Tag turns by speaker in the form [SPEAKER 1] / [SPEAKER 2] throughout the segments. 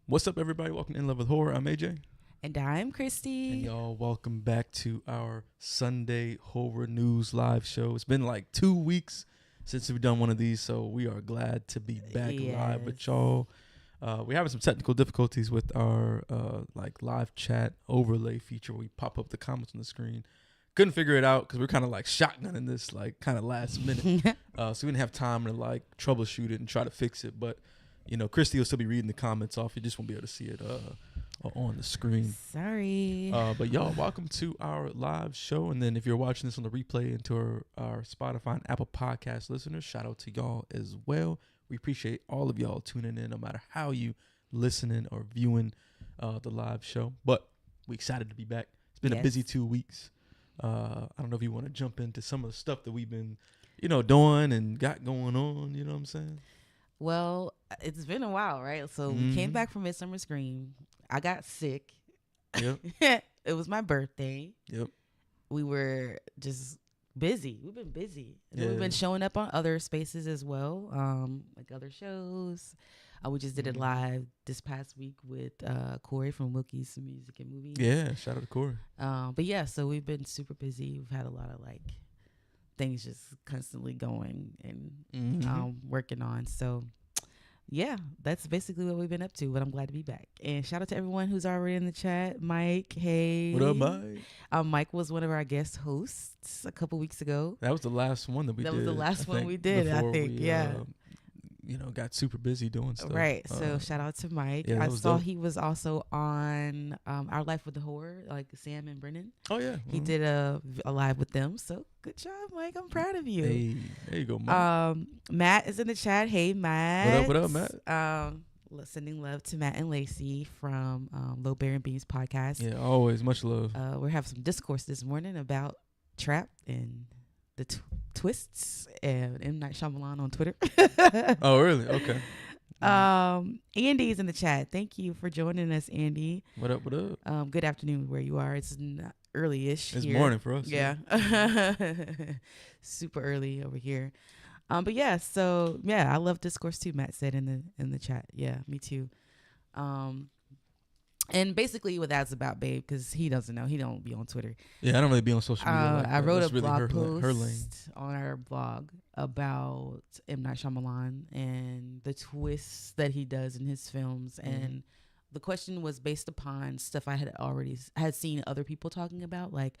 [SPEAKER 1] What's up, everybody? Welcome to In Love with Horror. I'm AJ.
[SPEAKER 2] And I'm Christy.
[SPEAKER 1] And y'all, welcome back to our Sunday Horror News live show. It's been like 2 weeks since we've done one of these, so we are glad to be back live with y'all. We're having some technical difficulties with our live chat overlay feature where we pop up the comments on the screen. Couldn't figure it out because we're kind of like shotgunning this like kind of last minute. So we didn't have time to like troubleshoot it and try to fix it. But, you know, Christy will still be reading the comments off. You just won't be able to see it on the screen.
[SPEAKER 2] Sorry.
[SPEAKER 1] But y'all, welcome to our live show. And then if you're watching this on the replay and to our Spotify and Apple Podcast listeners, shout out to y'all as well. We appreciate all of y'all tuning in no matter how you listening or viewing the live show. But we excited to be back. It's been a busy 2 weeks. I don't know if you want to jump into some of the stuff that we've been, doing and got going on. You know what I'm saying?
[SPEAKER 2] Well, it's been a while, right? So we came back from Midsummer Scream. I got sick.
[SPEAKER 1] Yep.
[SPEAKER 2] It was my birthday.
[SPEAKER 1] Yep.
[SPEAKER 2] We were just busy. We've been busy. And we've been showing up on other spaces as well, like other shows. We just did it live this past week with Corey from Wilkie's Music and Movies.
[SPEAKER 1] Yeah, shout out to Corey.
[SPEAKER 2] But yeah, so we've been super busy. We've had a lot of like things just constantly going and working on. So yeah, that's basically what we've been up to, but I'm glad to be back. And shout out to everyone who's already in the chat. Mike, hey.
[SPEAKER 1] What up, Mike?
[SPEAKER 2] Mike was one of our guest hosts a couple weeks ago.
[SPEAKER 1] That was the last one that we did.
[SPEAKER 2] That was the last one we did, I think.
[SPEAKER 1] Got super busy doing stuff.
[SPEAKER 2] Right. So shout out to Mike.
[SPEAKER 1] Yeah,
[SPEAKER 2] I saw he was also on Our Life with the Horror, like Sam and Brennan.
[SPEAKER 1] Oh, yeah.
[SPEAKER 2] He did a live with them. So good job, Mike. I'm proud of you.
[SPEAKER 1] Hey, there you go, Mike.
[SPEAKER 2] Matt is in the chat. Hey, Matt.
[SPEAKER 1] What up, Matt?
[SPEAKER 2] Sending love to Matt and Lacey from Low Bear and Beans podcast.
[SPEAKER 1] Yeah, always. Much love.
[SPEAKER 2] We're having some discourse this morning about Trap and the twists and M. Night Shyamalan on Twitter.
[SPEAKER 1] Oh, really? Okay.
[SPEAKER 2] Andy's in the chat. Thank you for joining us, Andy.
[SPEAKER 1] What up?
[SPEAKER 2] Good afternoon where you are. It's not early-ish
[SPEAKER 1] It's
[SPEAKER 2] here.
[SPEAKER 1] morning for us.
[SPEAKER 2] Yeah. Super early over here. But yeah, so yeah, I love discourse too, Matt said in the chat. Yeah, me too. And basically what that's about, babe, because he doesn't know. He don't be on Twitter.
[SPEAKER 1] Yeah, I don't really be on social media.
[SPEAKER 2] I wrote
[SPEAKER 1] That's
[SPEAKER 2] a
[SPEAKER 1] really
[SPEAKER 2] blog
[SPEAKER 1] her lane.
[SPEAKER 2] post on our blog about M. Night Shyamalan and the twists that he does in his films. And the question was based upon stuff I had seen other people talking about, like,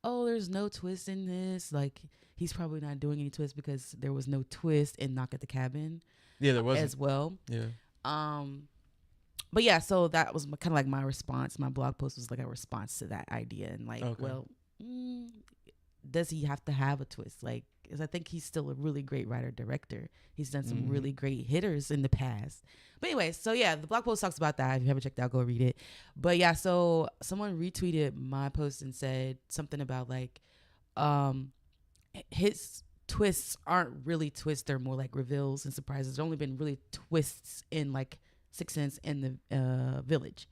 [SPEAKER 2] oh, there's no twist in this. Like, he's probably not doing any twist because there was no twist in Knock at the Cabin.
[SPEAKER 1] Yeah, there wasn't.
[SPEAKER 2] As well.
[SPEAKER 1] Yeah.
[SPEAKER 2] But yeah, so that was kind of like my response. My blog post was like a response to that idea. And like, well, does he have to have a twist? Like, because I think he's still a really great writer-director. He's done some really great hitters in the past. But anyway, so yeah, the blog post talks about that. If you haven't checked it out, go read it. But yeah, so someone retweeted my post and said something about like his twists aren't really twists. They're more like reveals and surprises. There's only been really twists in like Sixth Sense in the Village.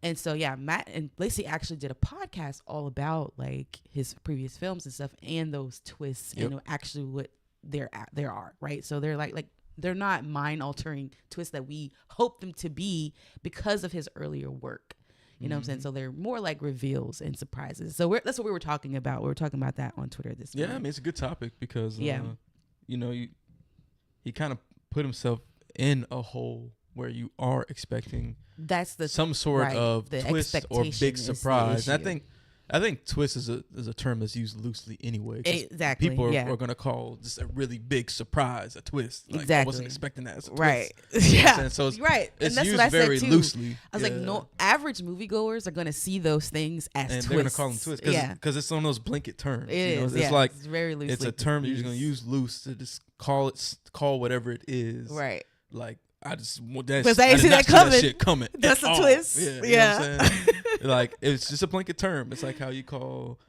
[SPEAKER 2] And so yeah, Matt and Lacey actually did a podcast all about like his previous films and stuff and those twists and actually what there are, right? So they're like they're not mind altering twists that we hope them to be because of his earlier work. You know what I'm saying? So they're more like reveals and surprises. So that's what we were talking about. We were talking about that on Twitter this morning.
[SPEAKER 1] Yeah, I mean, it's a good topic because he kind of put himself in a hole where you are expecting some sort of twist or big surprise. And I think twist is a term that's used loosely anyway.
[SPEAKER 2] Exactly.
[SPEAKER 1] People are going to call just a really big surprise a twist. Like,
[SPEAKER 2] exactly.
[SPEAKER 1] I wasn't expecting that as a twist.
[SPEAKER 2] Right.
[SPEAKER 1] Yeah. So it's,
[SPEAKER 2] right.
[SPEAKER 1] It's
[SPEAKER 2] and that's
[SPEAKER 1] used
[SPEAKER 2] what I
[SPEAKER 1] very
[SPEAKER 2] said too.
[SPEAKER 1] Loosely.
[SPEAKER 2] I was like, no, average moviegoers are going to see those things as twists.
[SPEAKER 1] They're going to call them twists because it's on those blanket terms.
[SPEAKER 2] It is.
[SPEAKER 1] It's like
[SPEAKER 2] it's very loosely.
[SPEAKER 1] It's a term that you're just going to use loose to just call whatever it is.
[SPEAKER 2] Right.
[SPEAKER 1] Like, I just
[SPEAKER 2] because I didn't see that coming.
[SPEAKER 1] That shit coming.
[SPEAKER 2] That's a twist.
[SPEAKER 1] Yeah. You know what I'm saying? Like, it's just a blanket term. It's like how you call,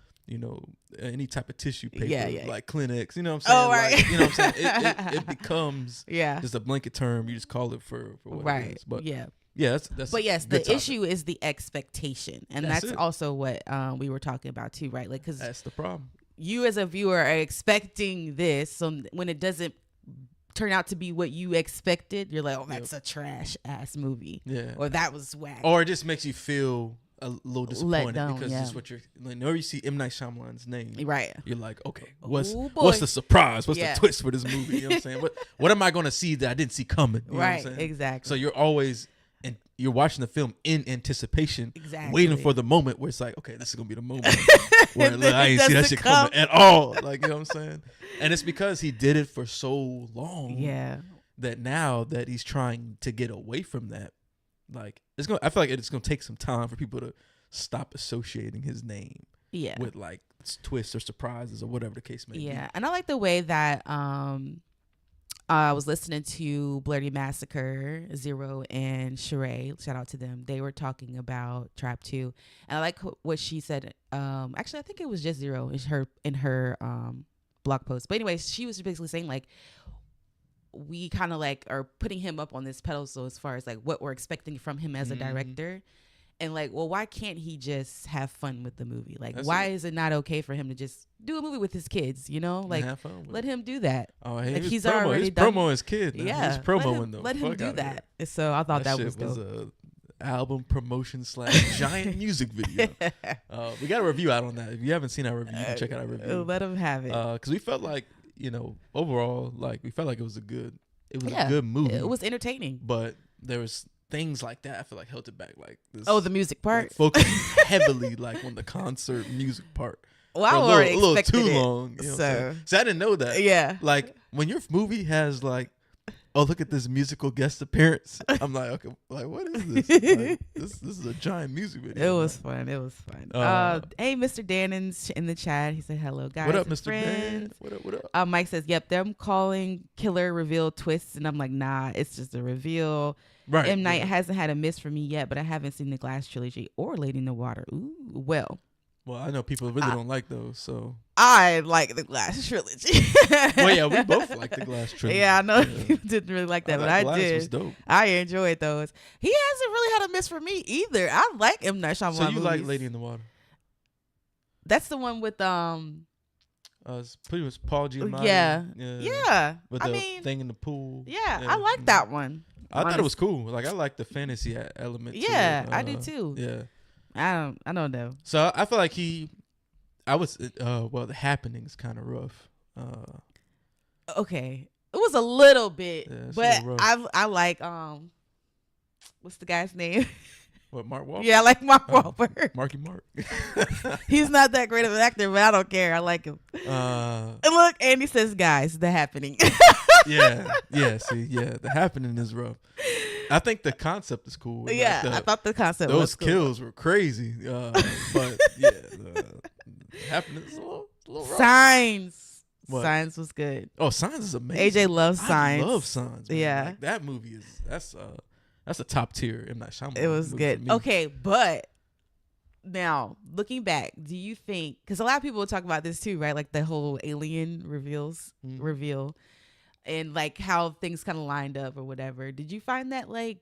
[SPEAKER 1] any type of tissue paper, like Kleenex. You know what I'm saying?
[SPEAKER 2] Oh, right.
[SPEAKER 1] Like, you know what I'm saying? It becomes just a blanket term. You just call it for what it is. But
[SPEAKER 2] yeah,
[SPEAKER 1] that's.
[SPEAKER 2] But yes, the
[SPEAKER 1] topic.
[SPEAKER 2] issue is the expectation, and that's also what we were talking about too, right? Like, because
[SPEAKER 1] that's the problem.
[SPEAKER 2] You as a viewer are expecting this, so when it doesn't turn out to be what you expected, you're like, oh, that's a trash ass movie.
[SPEAKER 1] Yeah.
[SPEAKER 2] Or that was whack.
[SPEAKER 1] Or it just makes you feel a little disappointed
[SPEAKER 2] down,
[SPEAKER 1] because it's what you're. Whenever you see M. Night Shyamalan's name,
[SPEAKER 2] right?
[SPEAKER 1] You're like, okay, what's the surprise? What's the twist for this movie? You know what I'm saying? What am I going to see that I didn't see coming? You know what I'm saying?
[SPEAKER 2] Exactly.
[SPEAKER 1] So you're always and you're watching the film in anticipation,
[SPEAKER 2] exactly,
[SPEAKER 1] waiting for the moment where it's like, okay, this is gonna be the moment where look, I ain't see that shit
[SPEAKER 2] come.
[SPEAKER 1] coming at all. Like, you know what I'm saying? And it's because he did it for so long.
[SPEAKER 2] Yeah.
[SPEAKER 1] That now that he's trying to get away from that, like I feel like it's gonna take some time for people to stop associating his name with like twists or surprises or whatever the case may be.
[SPEAKER 2] Yeah. And I like the way that I was listening to Bloody Massacre, Zero, and Sheree. Shout out to them. They were talking about Trap 2. And I like what she said. Actually, I think it was just Zero in her blog post. But anyways, she was basically saying like, we kind of like are putting him up on this pedestal as far as like what we're expecting from him as a director. And like, well, why can't he just have fun with the movie? Like, why is it not okay for him to just do a movie with his kids? You know, like let him do that.
[SPEAKER 1] Oh, hey,
[SPEAKER 2] like
[SPEAKER 1] he's already done. Promo his kid.
[SPEAKER 2] Yeah,
[SPEAKER 1] he's promoing them.
[SPEAKER 2] Let him do that. So I thought that was dope.
[SPEAKER 1] A album promotion / giant music video. We got a review out on that. If you haven't seen our review, you can check out our review.
[SPEAKER 2] Let him have it.
[SPEAKER 1] Because we felt like, overall, like we felt like it was a good movie.
[SPEAKER 2] It was entertaining,
[SPEAKER 1] but there was things like that I feel like held it back, like this,
[SPEAKER 2] the music part,
[SPEAKER 1] like, focused heavily like on the concert music part.
[SPEAKER 2] Well, I already
[SPEAKER 1] a little
[SPEAKER 2] expected
[SPEAKER 1] too
[SPEAKER 2] it,
[SPEAKER 1] long. So I didn't know that.
[SPEAKER 2] Yeah,
[SPEAKER 1] like when your movie has like, oh, look at this musical guest appearance. I'm like, okay, like what is this? Like, this is a giant music video.
[SPEAKER 2] It was fun. It was fun. Hey, Mr. Dannon's in the chat. He said hello, guys.
[SPEAKER 1] What up, Mr.
[SPEAKER 2] Friends.
[SPEAKER 1] Dan? What up?
[SPEAKER 2] Mike says, yep, them calling killer reveal twists, and I'm like, nah, it's just a reveal. Right. M. Night hasn't had a miss for me yet, but I haven't seen the Glass trilogy or Lady in the Water. Ooh, well,
[SPEAKER 1] I know people really don't like those, so
[SPEAKER 2] I like the Glass trilogy.
[SPEAKER 1] Well, yeah, we both like the Glass trilogy.
[SPEAKER 2] Yeah, I know people didn't really like that, but I
[SPEAKER 1] Glass
[SPEAKER 2] did.
[SPEAKER 1] Was dope.
[SPEAKER 2] I enjoyed those. He hasn't really had a miss for me either. I like M. Night Shyamalan.
[SPEAKER 1] So you
[SPEAKER 2] movies.
[SPEAKER 1] like Lady in the Water?
[SPEAKER 2] That's the one with
[SPEAKER 1] it's pretty much Paul Giamatti.
[SPEAKER 2] Yeah.
[SPEAKER 1] With the thing in the pool.
[SPEAKER 2] Yeah, I like that one.
[SPEAKER 1] I thought it was cool. Like I like the fantasy element.
[SPEAKER 2] Yeah,
[SPEAKER 1] to it.
[SPEAKER 2] I do too.
[SPEAKER 1] Yeah.
[SPEAKER 2] I don't know.
[SPEAKER 1] So I feel like the happening's kind of rough.
[SPEAKER 2] Okay, it was a little bit, but I like what's the guy's name?
[SPEAKER 1] What, Mark Wahlberg?
[SPEAKER 2] Yeah, I like Mark Wahlberg.
[SPEAKER 1] Marky Mark.
[SPEAKER 2] He's not that great of an actor, but I don't care. I like him. And look, Andy says, guys, the happening.
[SPEAKER 1] Yeah. See, the happening is rough. I think the concept is cool.
[SPEAKER 2] Yeah, I thought the concept
[SPEAKER 1] was
[SPEAKER 2] was cool.
[SPEAKER 1] Those kills were crazy. But yeah, the happening is a little rough.
[SPEAKER 2] Signs.
[SPEAKER 1] What?
[SPEAKER 2] Signs was good.
[SPEAKER 1] Oh, Signs is amazing.
[SPEAKER 2] AJ loves Signs.
[SPEAKER 1] I love Signs. Man.
[SPEAKER 2] Yeah.
[SPEAKER 1] Like, that movie that's a top tier M. Night Shyamalan.
[SPEAKER 2] It was good. Okay, but now looking back, do you think, because a lot of people will talk about this too, right? Like the whole alien reveal and like how things kind of lined up or whatever. Did you find that like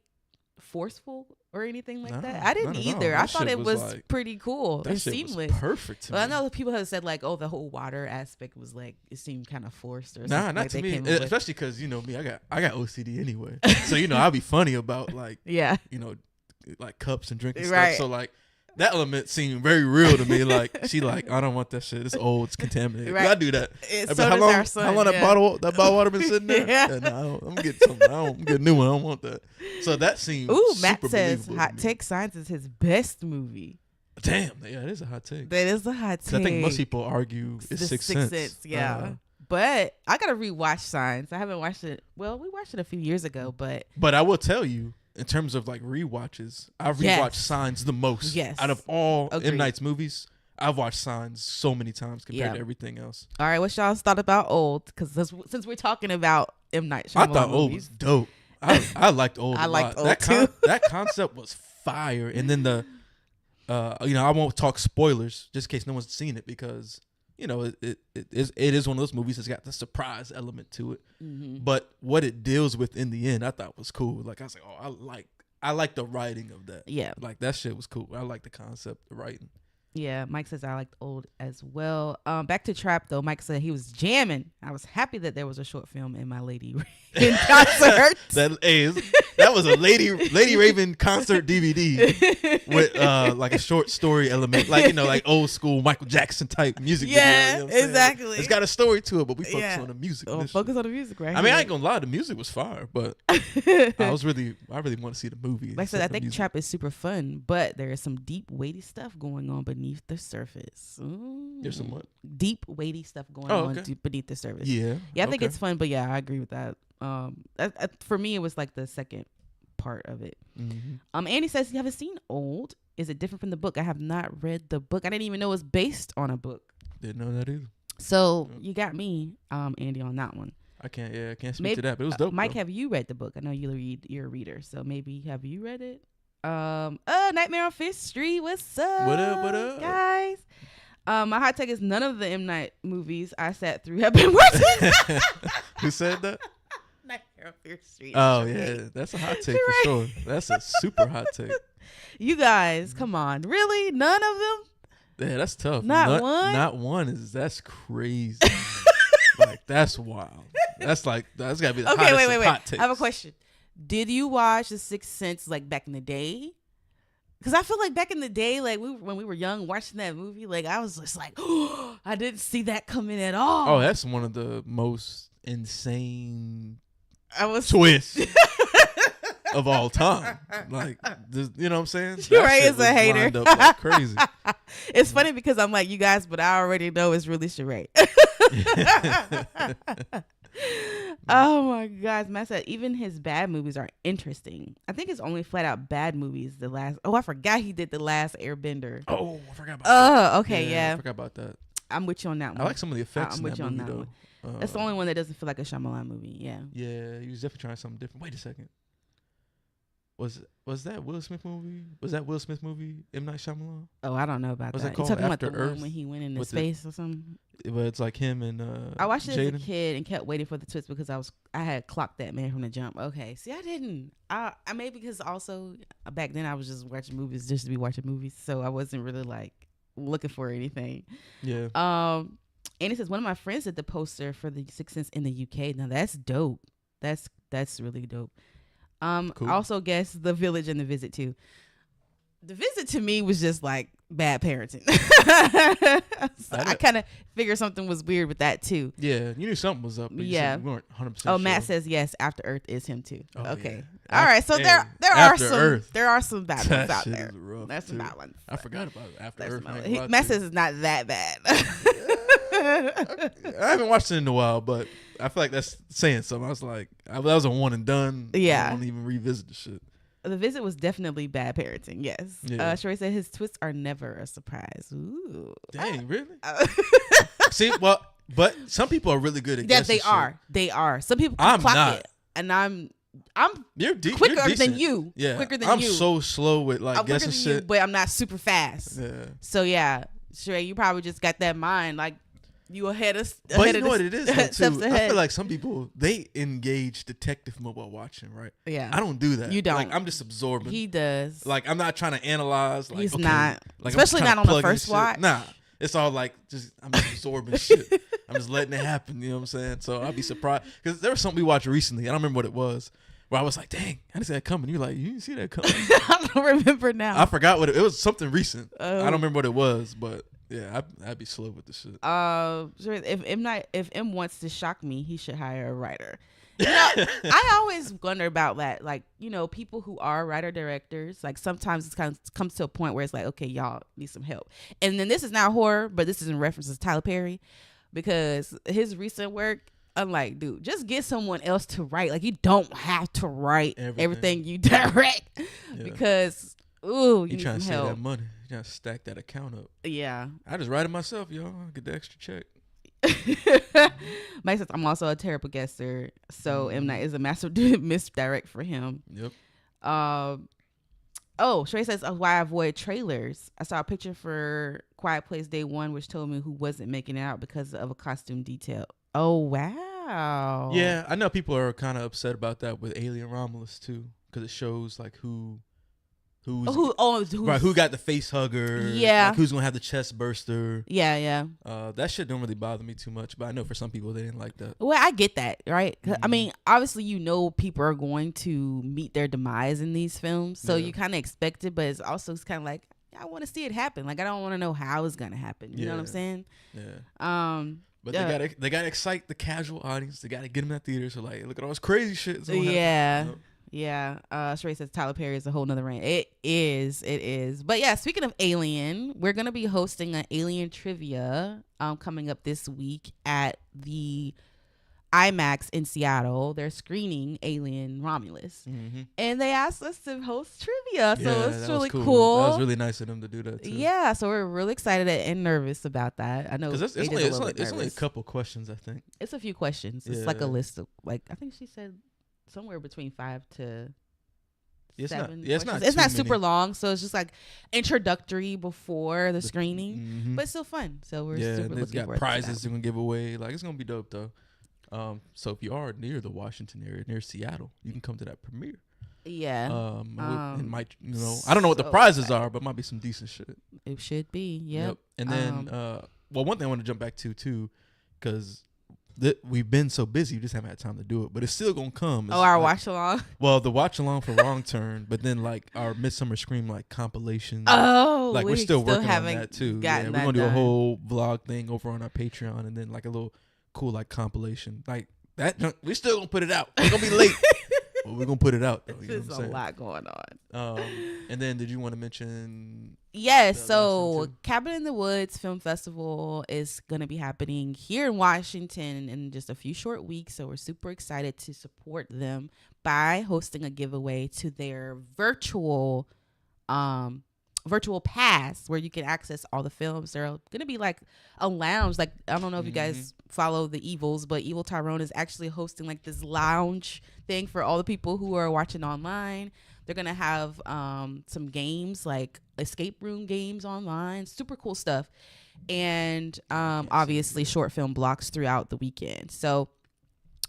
[SPEAKER 2] forceful or anything like that? I didn't either. I thought it was like, pretty cool and seamless.
[SPEAKER 1] Was perfect to me.
[SPEAKER 2] I know people have said like, oh, the whole water aspect was like, it seemed kind of forced or something.
[SPEAKER 1] Nah, not
[SPEAKER 2] like
[SPEAKER 1] to me. Especially because me, I got OCD anyway. So I'll be funny about like like cups and drinking stuff. So like that element seemed very real to me. Like she like, I don't want that shit. It's old. It's contaminated. Right. I do that. How long that bottle water been sitting there? No, I'm getting something. I'm getting a new one. I don't want that. So that seemed.
[SPEAKER 2] Ooh, Matt says Hot Take Signs is his best movie.
[SPEAKER 1] Damn, yeah, it is a hot take.
[SPEAKER 2] That is a hot take.
[SPEAKER 1] I think most people argue it's Sixth Sense.
[SPEAKER 2] Yeah. But I gotta rewatch Signs. I haven't watched it. Well, we watched it a few years ago, but
[SPEAKER 1] I will tell you, in terms of like rewatches, I've rewatched Signs the most.
[SPEAKER 2] Yes.
[SPEAKER 1] Out of all M. Night's movies, I've watched Signs so many times compared to everything else.
[SPEAKER 2] All right, what y'all thought about Old? Because since we're talking about M. Night Shyamalan,
[SPEAKER 1] I thought Old was dope. I liked Old. I liked Old too. That concept was fire. And then I won't talk spoilers just in case no one's seen it because it is one of those movies that's got the surprise element to it. Mm-hmm. But what it deals with in the end, I thought was cool. Like I was like, oh, I like the writing of that.
[SPEAKER 2] Yeah,
[SPEAKER 1] like that shit was cool. I like the concept, the writing.
[SPEAKER 2] Yeah, Mike says I liked Old as well. Back to Trap though. Mike said he was jamming. I was happy that there was a short film in my Lady Raven concert.
[SPEAKER 1] That was a Lady Raven concert DVD with like a short story element, like like old school Michael Jackson type music.
[SPEAKER 2] Yeah,
[SPEAKER 1] video,
[SPEAKER 2] exactly.
[SPEAKER 1] It's got a story to it, but we focus on the music.
[SPEAKER 2] Focus on the music, right?
[SPEAKER 1] I mean, I ain't gonna lie, the music was fire, but I really want to see the movie.
[SPEAKER 2] Like I said, I think Trap is super fun, but there is some deep, weighty stuff going on beneath the surface.
[SPEAKER 1] There's some what?
[SPEAKER 2] Deep, weighty stuff going on beneath the surface. Yeah, I think it's fun, but yeah, I agree with that. For me, it was like the second part of it. Mm-hmm. Andy says you haven't seen Old. Is it different from the book? I have not read the book. I didn't even know it was based on a book.
[SPEAKER 1] Didn't know that either.
[SPEAKER 2] So you got me, Andy, on that one.
[SPEAKER 1] I can't speak to that, but it was dope.
[SPEAKER 2] Mike, have you read the book? I know you're a reader, so maybe have you read it? Nightmare on Fifth Street. What's up?
[SPEAKER 1] What up,
[SPEAKER 2] guys? My hot take is none of the M. Night movies I sat through have been worth it.
[SPEAKER 1] Who said that?
[SPEAKER 2] Nightmare on Fifth Street.
[SPEAKER 1] Oh yeah, that's a hot take for sure. That's a super hot take.
[SPEAKER 2] You guys, come on, really? None of them?
[SPEAKER 1] Yeah, that's tough.
[SPEAKER 2] Not one.
[SPEAKER 1] Not one that's crazy. Like that's wild. That's gotta be the hottest
[SPEAKER 2] wait.
[SPEAKER 1] hot takes.
[SPEAKER 2] I have a question. Did you watch The Sixth Sense like back in the day? Because I feel like back in the day, like when we were young, watching that movie, like I was just like, oh, I didn't see that coming at all.
[SPEAKER 1] Oh, that's one of the most insane twists of all time. Like, you know what I'm saying?
[SPEAKER 2] Sheree is a hater.
[SPEAKER 1] Up like crazy.
[SPEAKER 2] It's funny because I'm like, you guys, but I already know it's really Sheree. Oh my gosh, Matt said even his bad movies are interesting. I think it's only flat out bad movies. I forgot he did The Last Airbender.
[SPEAKER 1] Oh, I forgot about that.
[SPEAKER 2] Oh, okay, yeah.
[SPEAKER 1] I forgot about that.
[SPEAKER 2] I'm with you on that one.
[SPEAKER 1] I like some of the effects. I'm with you on that one.
[SPEAKER 2] That's the only one that doesn't feel like a Shyamalan movie. Yeah.
[SPEAKER 1] Yeah, he was definitely trying something different. Wait a second. Was that Will Smith movie? Was that Will Smith movie M. Night Shyamalan?
[SPEAKER 2] Oh, I don't know about that.
[SPEAKER 1] You
[SPEAKER 2] talking
[SPEAKER 1] After
[SPEAKER 2] about the
[SPEAKER 1] Earth?
[SPEAKER 2] one when he went into space or something?
[SPEAKER 1] But it's like him and
[SPEAKER 2] I watched it
[SPEAKER 1] Jaden.
[SPEAKER 2] as a kid and kept waiting for the twist because I had clocked that man from the jump. Okay, see, I didn't. I maybe because also back then I was just watching movies just to be watching movies, so I wasn't really like looking for anything.
[SPEAKER 1] Yeah.
[SPEAKER 2] And it says one of my friends did the poster for The Sixth Sense in the UK. Now that's dope. That's really dope. Cool. Also guess The Village and The Visit too. The Visit to me was just like bad parenting. So I kind of figured something was weird with that too.
[SPEAKER 1] Yeah, you knew something was up. But
[SPEAKER 2] yeah,
[SPEAKER 1] we weren't 100%
[SPEAKER 2] sure.
[SPEAKER 1] Matt
[SPEAKER 2] says yes. After Earth is him too.
[SPEAKER 1] Oh,
[SPEAKER 2] okay,
[SPEAKER 1] yeah.
[SPEAKER 2] All right. So there are some bad ones out there. There's some bad ones.
[SPEAKER 1] I forgot about it. After Earth.
[SPEAKER 2] Matt says it's not that bad.
[SPEAKER 1] I haven't watched it in a while, but I feel like that's saying something. I was like, that was a one and done.
[SPEAKER 2] Yeah,
[SPEAKER 1] I don't even revisit the shit.
[SPEAKER 2] The Visit was definitely bad parenting. Yes.
[SPEAKER 1] Yeah.
[SPEAKER 2] Sheree said his twists are never a surprise. Ooh.
[SPEAKER 1] Dang, really? See, well, but some people are really good at guessing.
[SPEAKER 2] Yeah, they are. Some people can clock it, and I'm quicker than you.
[SPEAKER 1] Yeah,
[SPEAKER 2] quicker than
[SPEAKER 1] I'm
[SPEAKER 2] you.
[SPEAKER 1] so slow with like guessing shit,
[SPEAKER 2] you, but I'm not super fast.
[SPEAKER 1] Yeah.
[SPEAKER 2] So yeah, Sheree, you probably just got that mind like. You ahead of
[SPEAKER 1] but you know what it is though, too.
[SPEAKER 2] Ahead.
[SPEAKER 1] I feel like some people they engage detective mode while watching, right?
[SPEAKER 2] Yeah,
[SPEAKER 1] I don't do that.
[SPEAKER 2] You don't.
[SPEAKER 1] Like I'm just absorbing.
[SPEAKER 2] He does.
[SPEAKER 1] Like I'm not trying to analyze. Like
[SPEAKER 2] he's
[SPEAKER 1] okay,
[SPEAKER 2] not,
[SPEAKER 1] like,
[SPEAKER 2] especially not on the first watch.
[SPEAKER 1] Nah, it's all like I'm just absorbing shit. I'm just letting it happen. You know what I'm saying? So I'd be surprised because there was something we watched recently. I don't remember what it was. Where I was like, dang, I didn't see that coming. You're like, you didn't see that coming.
[SPEAKER 2] I don't remember now.
[SPEAKER 1] I forgot what it was. Something recent. I don't remember what it was, but. Yeah, I'd be slow with the shit.
[SPEAKER 2] If M wants to shock me, he should hire a writer. You know, I always wonder about that. Like, you know, people who are writer directors, like sometimes it kind of comes to a point where it's like, okay, y'all need some help. And then this is not horror, but this is in reference to Tyler Perry because his recent work. I'm like, dude, just get someone else to write. Like, you don't have to write everything you direct because. Ooh, you
[SPEAKER 1] trying
[SPEAKER 2] to
[SPEAKER 1] save that money. You trying to stack that account up.
[SPEAKER 2] Yeah.
[SPEAKER 1] I just write it myself, y'all. I'll get the extra check.
[SPEAKER 2] Mike says, I'm also a terrible guesser. So M. Night is a massive misdirect for him.
[SPEAKER 1] Yep.
[SPEAKER 2] Sheree says, why I avoid trailers. I saw a picture for Quiet Place Day 1, which told me who wasn't making it out because of a costume detail. Oh, wow.
[SPEAKER 1] Yeah, I know people are kind of upset about that with Alien Romulus, too, because it shows, like, who who got the face hugger?
[SPEAKER 2] Yeah,
[SPEAKER 1] like who's gonna have the chest burster?
[SPEAKER 2] Yeah.
[SPEAKER 1] That shit don't really bother me too much, but I know for some people they didn't like that.
[SPEAKER 2] Well, I get that, right?
[SPEAKER 1] Mm-hmm.
[SPEAKER 2] I mean, obviously, people are going to meet their demise in these films, so you kind of expect it, but it's kind of like I want to see it happen. Like I don't want to know how it's gonna happen. You know what I'm saying?
[SPEAKER 1] Yeah. But they gotta excite the casual audience. They gotta get them in that theater. So like, look at all this crazy shit.
[SPEAKER 2] Yeah. Sheree says Tyler Perry is a whole nother rant. It is. But yeah, speaking of Alien, we're gonna be hosting an Alien trivia coming up this week at the IMAX in Seattle. They're screening Alien Romulus, and they asked us to host trivia. So it's really cool.
[SPEAKER 1] That was really nice of them to do that too.
[SPEAKER 2] Yeah, so we're really excited and nervous about that. I know
[SPEAKER 1] because it's only a couple questions. I think
[SPEAKER 2] it's a few questions. It's like a list of I think she said somewhere between 5 to 7. It's not super long, so it's just like introductory before the screening, but it's still fun. So we're super looking forward to
[SPEAKER 1] prizes they're gonna give away. Like it's gonna be dope though. So if you are near the Washington area, near Seattle, you can come to that premiere.
[SPEAKER 2] Yeah.
[SPEAKER 1] It might, I don't know what the prizes are, but it might be some decent shit.
[SPEAKER 2] It should be. Yep.
[SPEAKER 1] And then, one thing I want to jump back to too, because we've been so busy, we just haven't had time to do it, but it's still gonna come. It's
[SPEAKER 2] our watch along.
[SPEAKER 1] Well, the watch along for Wrong Turn, but then like our Midsummer Scream like compilations.
[SPEAKER 2] Oh,
[SPEAKER 1] like we're still working on that too.
[SPEAKER 2] Yeah,
[SPEAKER 1] we're gonna do a whole vlog thing over on our Patreon, and then like a little cool like compilation like that. We're still gonna put it out. It's gonna be late, but we're gonna put it out though.
[SPEAKER 2] There's a lot going on.
[SPEAKER 1] And then did you want to mention?
[SPEAKER 2] Yes, so Cabin in the Woods Film Festival is going to be happening here in Washington in just a few short weeks. So we're super excited to support them by hosting a giveaway to their virtual pass where you can access all the films. They're going to be like a lounge. Like, I don't know if you guys follow the Evils, but Evil Tyrone is actually hosting like this lounge thing for all the people who are watching online. They're going to have some games like escape room games online, super cool stuff. And obviously short film blocks throughout the weekend. So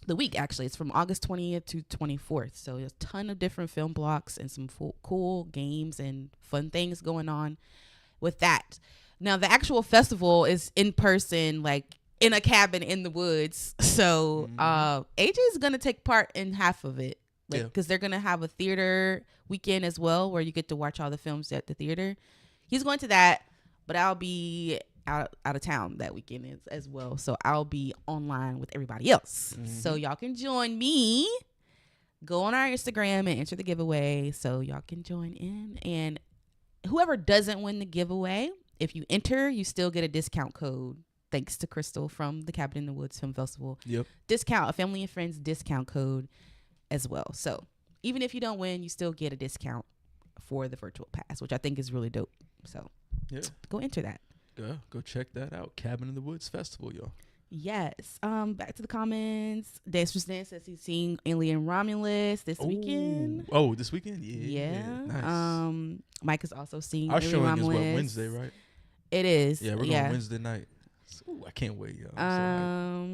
[SPEAKER 2] the week, actually, it's from August 20th to 24th. So there's a ton of different film blocks and some cool games and fun things going on with that. Now, the actual festival is in person, like in a cabin in the woods. So AJ is going to take part in half of it. Because they're going to have a theater weekend as well where you get to watch all the films at the theater. He's going to that, but I'll be out of town that weekend as well. So I'll be online with everybody else. So y'all can join me. Go on our Instagram and enter the giveaway so y'all can join in. And whoever doesn't win the giveaway, if you enter, you still get a discount code. Thanks to Crystal from the Cabin in the Woods Film Festival. Discount, a family and friends discount code as well. So even if you don't win, you still get a discount for the virtual pass, which I think is really dope. So go enter that.
[SPEAKER 1] Go check that out. Cabin in the Woods Festival, y'all.
[SPEAKER 2] Yes. Back to the comments. Dance for Stan says he's seeing Alien Romulus this weekend.
[SPEAKER 1] Oh, this weekend?
[SPEAKER 2] Yeah.
[SPEAKER 1] Nice.
[SPEAKER 2] Mike is also seeing
[SPEAKER 1] our
[SPEAKER 2] Alien
[SPEAKER 1] showing
[SPEAKER 2] Romulus.
[SPEAKER 1] is Wednesday, right?
[SPEAKER 2] It is.
[SPEAKER 1] Yeah, we're going Wednesday night. I can't wait, y'all.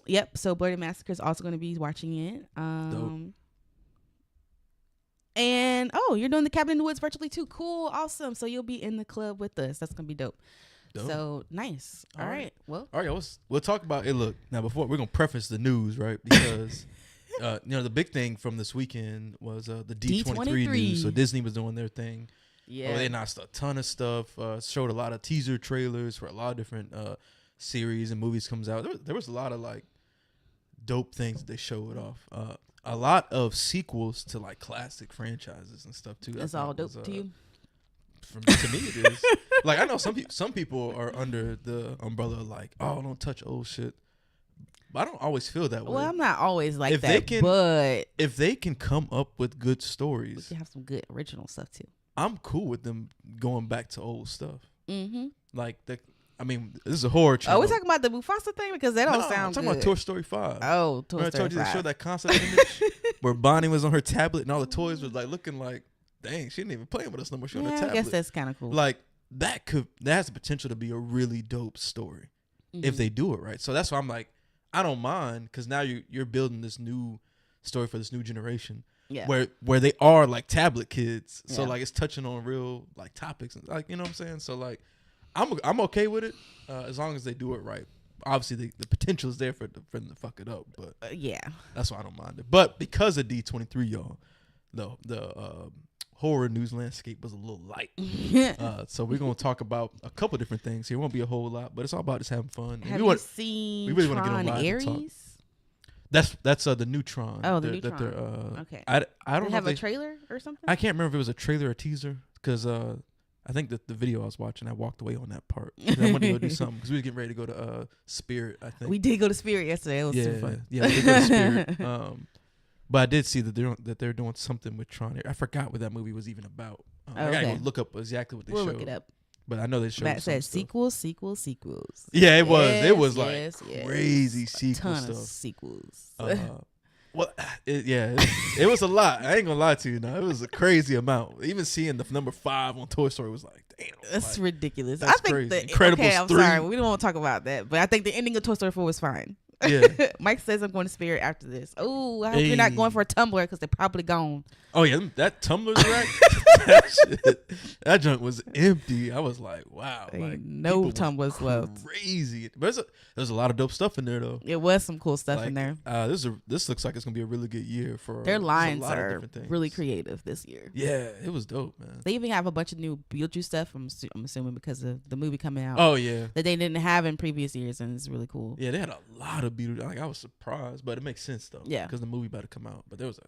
[SPEAKER 2] Yep. So Bloody Massacre is also going to be watching it.
[SPEAKER 1] Dope.
[SPEAKER 2] And you're doing the Cabin in the Woods virtually too. Cool, awesome. So you'll be in the club with us. That's gonna be dope. So nice. All right. Well.
[SPEAKER 1] All right. We'll talk about it. Look, now before we're gonna preface the news, right? Because the big thing from this weekend was the D23 news. So Disney was doing their thing. Yeah. They announced a ton of stuff. Showed a lot of teaser trailers for a lot of different series and movies comes out. There was a lot of like dope things that they showed off. A lot of sequels to like classic franchises and stuff too.
[SPEAKER 2] That's all dope to you.
[SPEAKER 1] To me, it is. Like I know some people are under the umbrella of like, oh, don't touch old shit. But I don't always feel that way.
[SPEAKER 2] Well, I'm not always like that. But
[SPEAKER 1] if they can come up with good stories,
[SPEAKER 2] you have some good original stuff too.
[SPEAKER 1] I'm cool with them going back to old stuff. Like this is a horror channel.
[SPEAKER 2] Oh, we're talking about the Mufasa thing because that don't sound
[SPEAKER 1] I'm talking
[SPEAKER 2] good.
[SPEAKER 1] about Toy Story 5.
[SPEAKER 2] Oh, Toy Story 5.
[SPEAKER 1] I told you they showed that concept image where Bonnie was on her tablet and all the toys was like looking like, dang, she didn't even play with us no more. She on her tablet.
[SPEAKER 2] I guess that's kind of cool.
[SPEAKER 1] Like that has the potential to be a really dope story if they do it right. So that's why I'm like, I don't mind because now you're building this new story for this new generation. where they are like tablet kids. So
[SPEAKER 2] Yeah.
[SPEAKER 1] like it's touching on real like topics and like, you know what I'm saying? So like I'm okay with it as long as they do it right. Obviously the potential is there for them to fuck it up, but
[SPEAKER 2] yeah,
[SPEAKER 1] that's why I don't mind it. But because of D23, y'all, the horror news landscape was a little light. So we're gonna talk about a couple different things here. It won't be a whole lot, but it's all about just having fun.
[SPEAKER 2] Have you seen
[SPEAKER 1] we really want to get on
[SPEAKER 2] Tron
[SPEAKER 1] live and talk.
[SPEAKER 2] Ares?
[SPEAKER 1] That's the new Tron.
[SPEAKER 2] Oh, the new Tron.
[SPEAKER 1] Okay. I don't know
[SPEAKER 2] have a trailer or something.
[SPEAKER 1] I can't remember if it was a trailer or teaser because I think that the video I was watching, I walked away on that part. I wanted to go do something because we were getting ready to go to Spirit. I think
[SPEAKER 2] we did go to Spirit yesterday. It was super fun.
[SPEAKER 1] Yeah, we did go to Spirit. But I did see that they're doing something with Tron. I forgot what that movie was even about. I gotta go look up exactly what they showed.
[SPEAKER 2] We'll look it up.
[SPEAKER 1] But I know they showed.
[SPEAKER 2] Matt said sequels.
[SPEAKER 1] Yeah, it was.
[SPEAKER 2] Yes,
[SPEAKER 1] It was
[SPEAKER 2] yes,
[SPEAKER 1] like crazy sequel
[SPEAKER 2] ton
[SPEAKER 1] stuff.
[SPEAKER 2] Of sequels.
[SPEAKER 1] Well, it was a lot. I ain't gonna lie to you. Now it was a crazy amount. Even seeing the number 5 on Toy Story was like, damn,
[SPEAKER 2] that's like, ridiculous.
[SPEAKER 1] That's
[SPEAKER 2] I think
[SPEAKER 1] crazy.
[SPEAKER 2] Incredibles okay, I'm 3. Sorry, we don't want to talk about that, but I think the ending of Toy Story 4 was fine.
[SPEAKER 1] Yeah.
[SPEAKER 2] Mike says I'm going to Spirit after this. Oh, I hope you're not going for a Tumblr because they're probably gone.
[SPEAKER 1] Oh yeah, that Tumblr's rack. that junk was empty. I was like, wow, like
[SPEAKER 2] no Tumblr's left.
[SPEAKER 1] Crazy, but there's a lot of dope stuff in there though.
[SPEAKER 2] It was some cool stuff
[SPEAKER 1] like,
[SPEAKER 2] in there.
[SPEAKER 1] This looks like it's gonna be a really good year for
[SPEAKER 2] their lines are really creative this year.
[SPEAKER 1] Yeah, it was dope, man.
[SPEAKER 2] They even have a bunch of new Beetlejuice stuff. I'm assuming because of the movie coming out.
[SPEAKER 1] Oh yeah,
[SPEAKER 2] that they didn't have in previous years, and it's really cool.
[SPEAKER 1] Yeah, they had a lot of Beetlejuice. Like I was surprised, but it makes sense though.
[SPEAKER 2] Yeah,
[SPEAKER 1] because the movie about to come out. But there was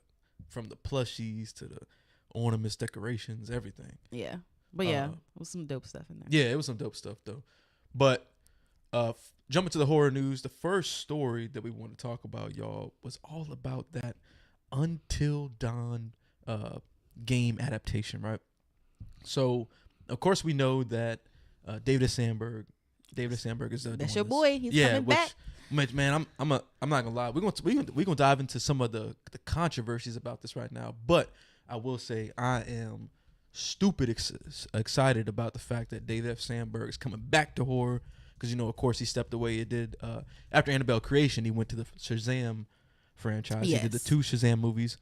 [SPEAKER 1] from the plushies to the ornaments, decorations, everything.
[SPEAKER 2] Yeah, but yeah, it was some dope stuff in there.
[SPEAKER 1] Yeah, it was some dope stuff though. But jumping to the horror news, the first story that we want to talk about, y'all, was all about that Until Dawn game adaptation, right? So, of course, we know that David Sandberg is
[SPEAKER 2] that's your boy. He's coming back.
[SPEAKER 1] Man, I'm not gonna lie. We're gonna dive into some of the controversies about this right now, but I will say I am stupid excited about the fact that David F. Sandberg is coming back to horror because of course he stepped away. It did after Annabelle Creation, he went to the Shazam franchise. Yes. He did the 2 Shazam movies.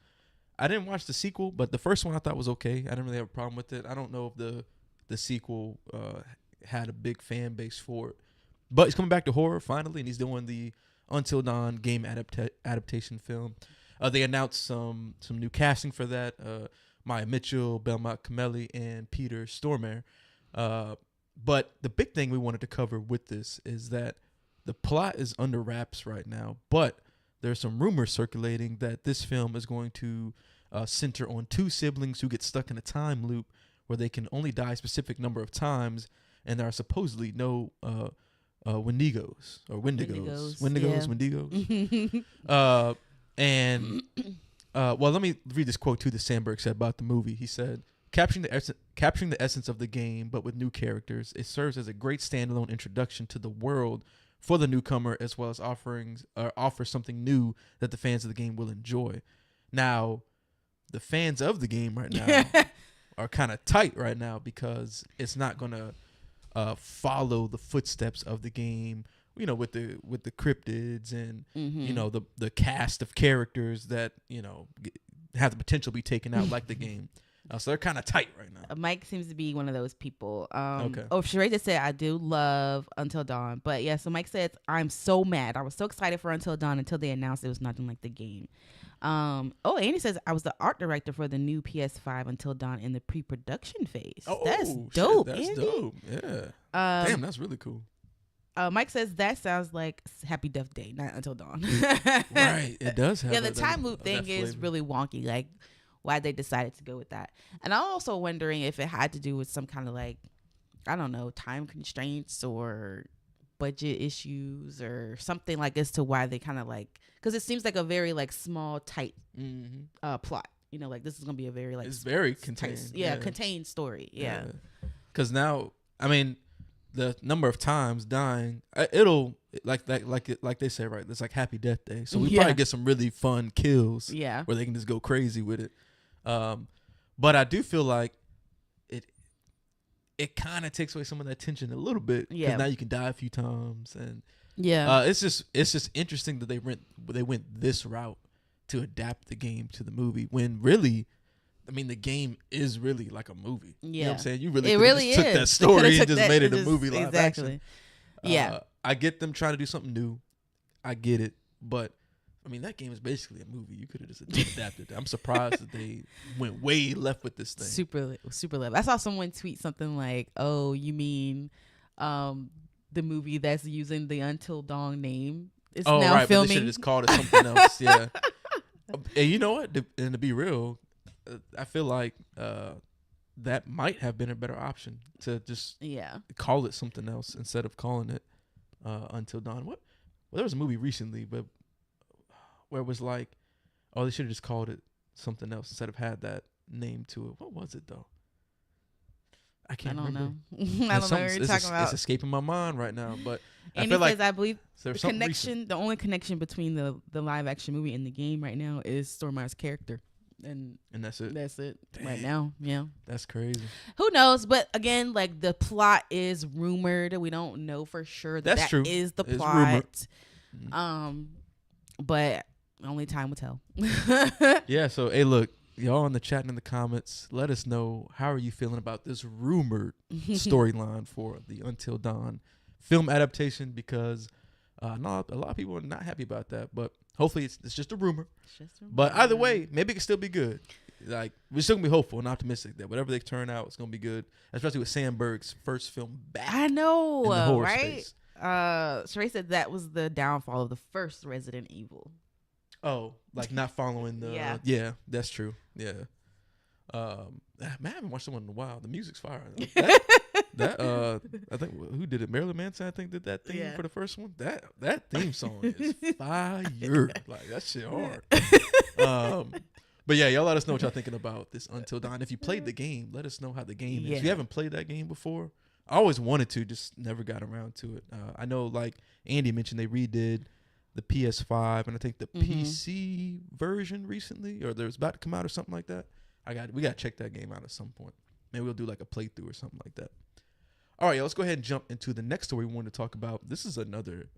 [SPEAKER 1] I didn't watch the sequel, but the first one I thought was okay. I didn't really have a problem with it. I don't know if the sequel had a big fan base for it. But he's coming back to horror finally, and he's doing the Until Dawn game adaptation film. They announced some new casting for that. Maya Mitchell, Belmont Cameli, and Peter Stormare. But the big thing we wanted to cover with this is that the plot is under wraps right now, but there's some rumors circulating that this film is going to center on 2 siblings who get stuck in a time loop where they can only die a specific number of times, and there are supposedly no Wendigos. And well, let me read this quote too that Sandberg said about the movie. He said, capturing the essence of the game but with new characters, it serves as a great standalone introduction to the world for the newcomer, as well as offers something new that the fans of the game will enjoy. Now, the fans of the game right now are kind of tight right now because it's not going to follow the footsteps of the game, with the cryptids and the cast of characters that have the potential to be taken out like the game. So they're kind of tight right now.
[SPEAKER 2] Mike seems to be one of those people.
[SPEAKER 1] Okay.
[SPEAKER 2] Oh, Sheree just said I do love Until Dawn, but yeah. So Mike said I'm so mad. I was so excited for Until Dawn until they announced it was nothing like the game. Andy says I was the art director for the new PS5 Until Dawn in the pre-production phase. That's dope.
[SPEAKER 1] That's
[SPEAKER 2] Andy.
[SPEAKER 1] dope. Yeah. Damn, that's really cool.
[SPEAKER 2] Mike says that sounds like Happy Death Day, not Until Dawn.
[SPEAKER 1] Right. It does have.
[SPEAKER 2] Yeah, the time loop thing is really wonky. Like why they decided to go with that. And I'm also wondering if it had to do with some kind of like, I don't know, time constraints or budget issues or something like as to why they kind of like, because it seems like a very like small, tight plot. Like this is going to be a very like.
[SPEAKER 1] It's very contained.
[SPEAKER 2] Contained story. Yeah.
[SPEAKER 1] Because now, I mean, the number of times dying, it'll like they say, right? It's like Happy Death Day. So we probably get some really fun kills.
[SPEAKER 2] Yeah.
[SPEAKER 1] Where they can just go crazy with it. But I do feel like it kind of takes away some of that tension a little bit. Yeah. Now you can die a few times, and it's just interesting that they went this route to adapt the game to the movie when really, I mean, the game is really like a movie.
[SPEAKER 2] Yeah.
[SPEAKER 1] You know what I'm saying? You really,
[SPEAKER 2] really
[SPEAKER 1] just took that story and just made it a movie live
[SPEAKER 2] exactly.
[SPEAKER 1] action.
[SPEAKER 2] Yeah.
[SPEAKER 1] I get them trying to do something new. I get it. But, I mean, that game is basically a movie. You could have just adapted it. I'm surprised that they went way left with this thing.
[SPEAKER 2] Super left. I saw someone tweet something like, "Oh, you mean the movie that's using the Until Dawn name is now
[SPEAKER 1] right,
[SPEAKER 2] filming?"
[SPEAKER 1] But they should have just called it something else. Yeah. And you know what? And to be real, I feel like that might have been a better option to just call it something else instead of calling it Until Dawn. Well, there was a movie recently, but where it was like, oh, they should have just called it something else instead of had that name to it. What was it though? I can't remember.
[SPEAKER 2] I don't know what you're talking about.
[SPEAKER 1] It's escaping my mind right now, but
[SPEAKER 2] and
[SPEAKER 1] I feel like
[SPEAKER 2] I believe the only connection between the live action movie and the game right now is Stormire's character. And
[SPEAKER 1] that's it.
[SPEAKER 2] That's it. Dang. Right now. Yeah.
[SPEAKER 1] That's crazy.
[SPEAKER 2] Who knows? But again, like the plot is rumored. We don't know for sure that
[SPEAKER 1] true.
[SPEAKER 2] Is the
[SPEAKER 1] it's
[SPEAKER 2] plot.
[SPEAKER 1] Rumored.
[SPEAKER 2] But only time will tell.
[SPEAKER 1] Yeah. So hey, look, y'all in the chat and in the comments, let us know how are you feeling about this rumored storyline for the Until Dawn film adaptation, because a lot of people are not happy about that, but hopefully it's just a rumor. But either way, maybe it can still be good. Like, we're still gonna be hopeful and optimistic that whatever they turn out, it's gonna be good. Especially with Sandberg's first film back.
[SPEAKER 2] I know,
[SPEAKER 1] in the horror
[SPEAKER 2] right?
[SPEAKER 1] space.
[SPEAKER 2] Sheree said that was the downfall of the first Resident Evil.
[SPEAKER 1] Oh, like not following the yeah, that's true. Yeah. Man, I haven't watched someone in a while. The music's fire. That I think who did it? Marilyn Manson, I think, did that theme for the first one. That theme song is fire. Like, that shit hard. But yeah, y'all let us know what y'all thinking about this Until Dawn. If you played the game, let us know how the game is. If you haven't played that game before, I always wanted to, just never got around to it. I know, like Andy mentioned, they redid the PS5 and I think the PC version recently, or there's about to come out or something like that. We gotta check that game out at some point. Maybe we'll do like a playthrough or something like that. All right, let's go ahead and jump into the next story we wanted to talk about. This is another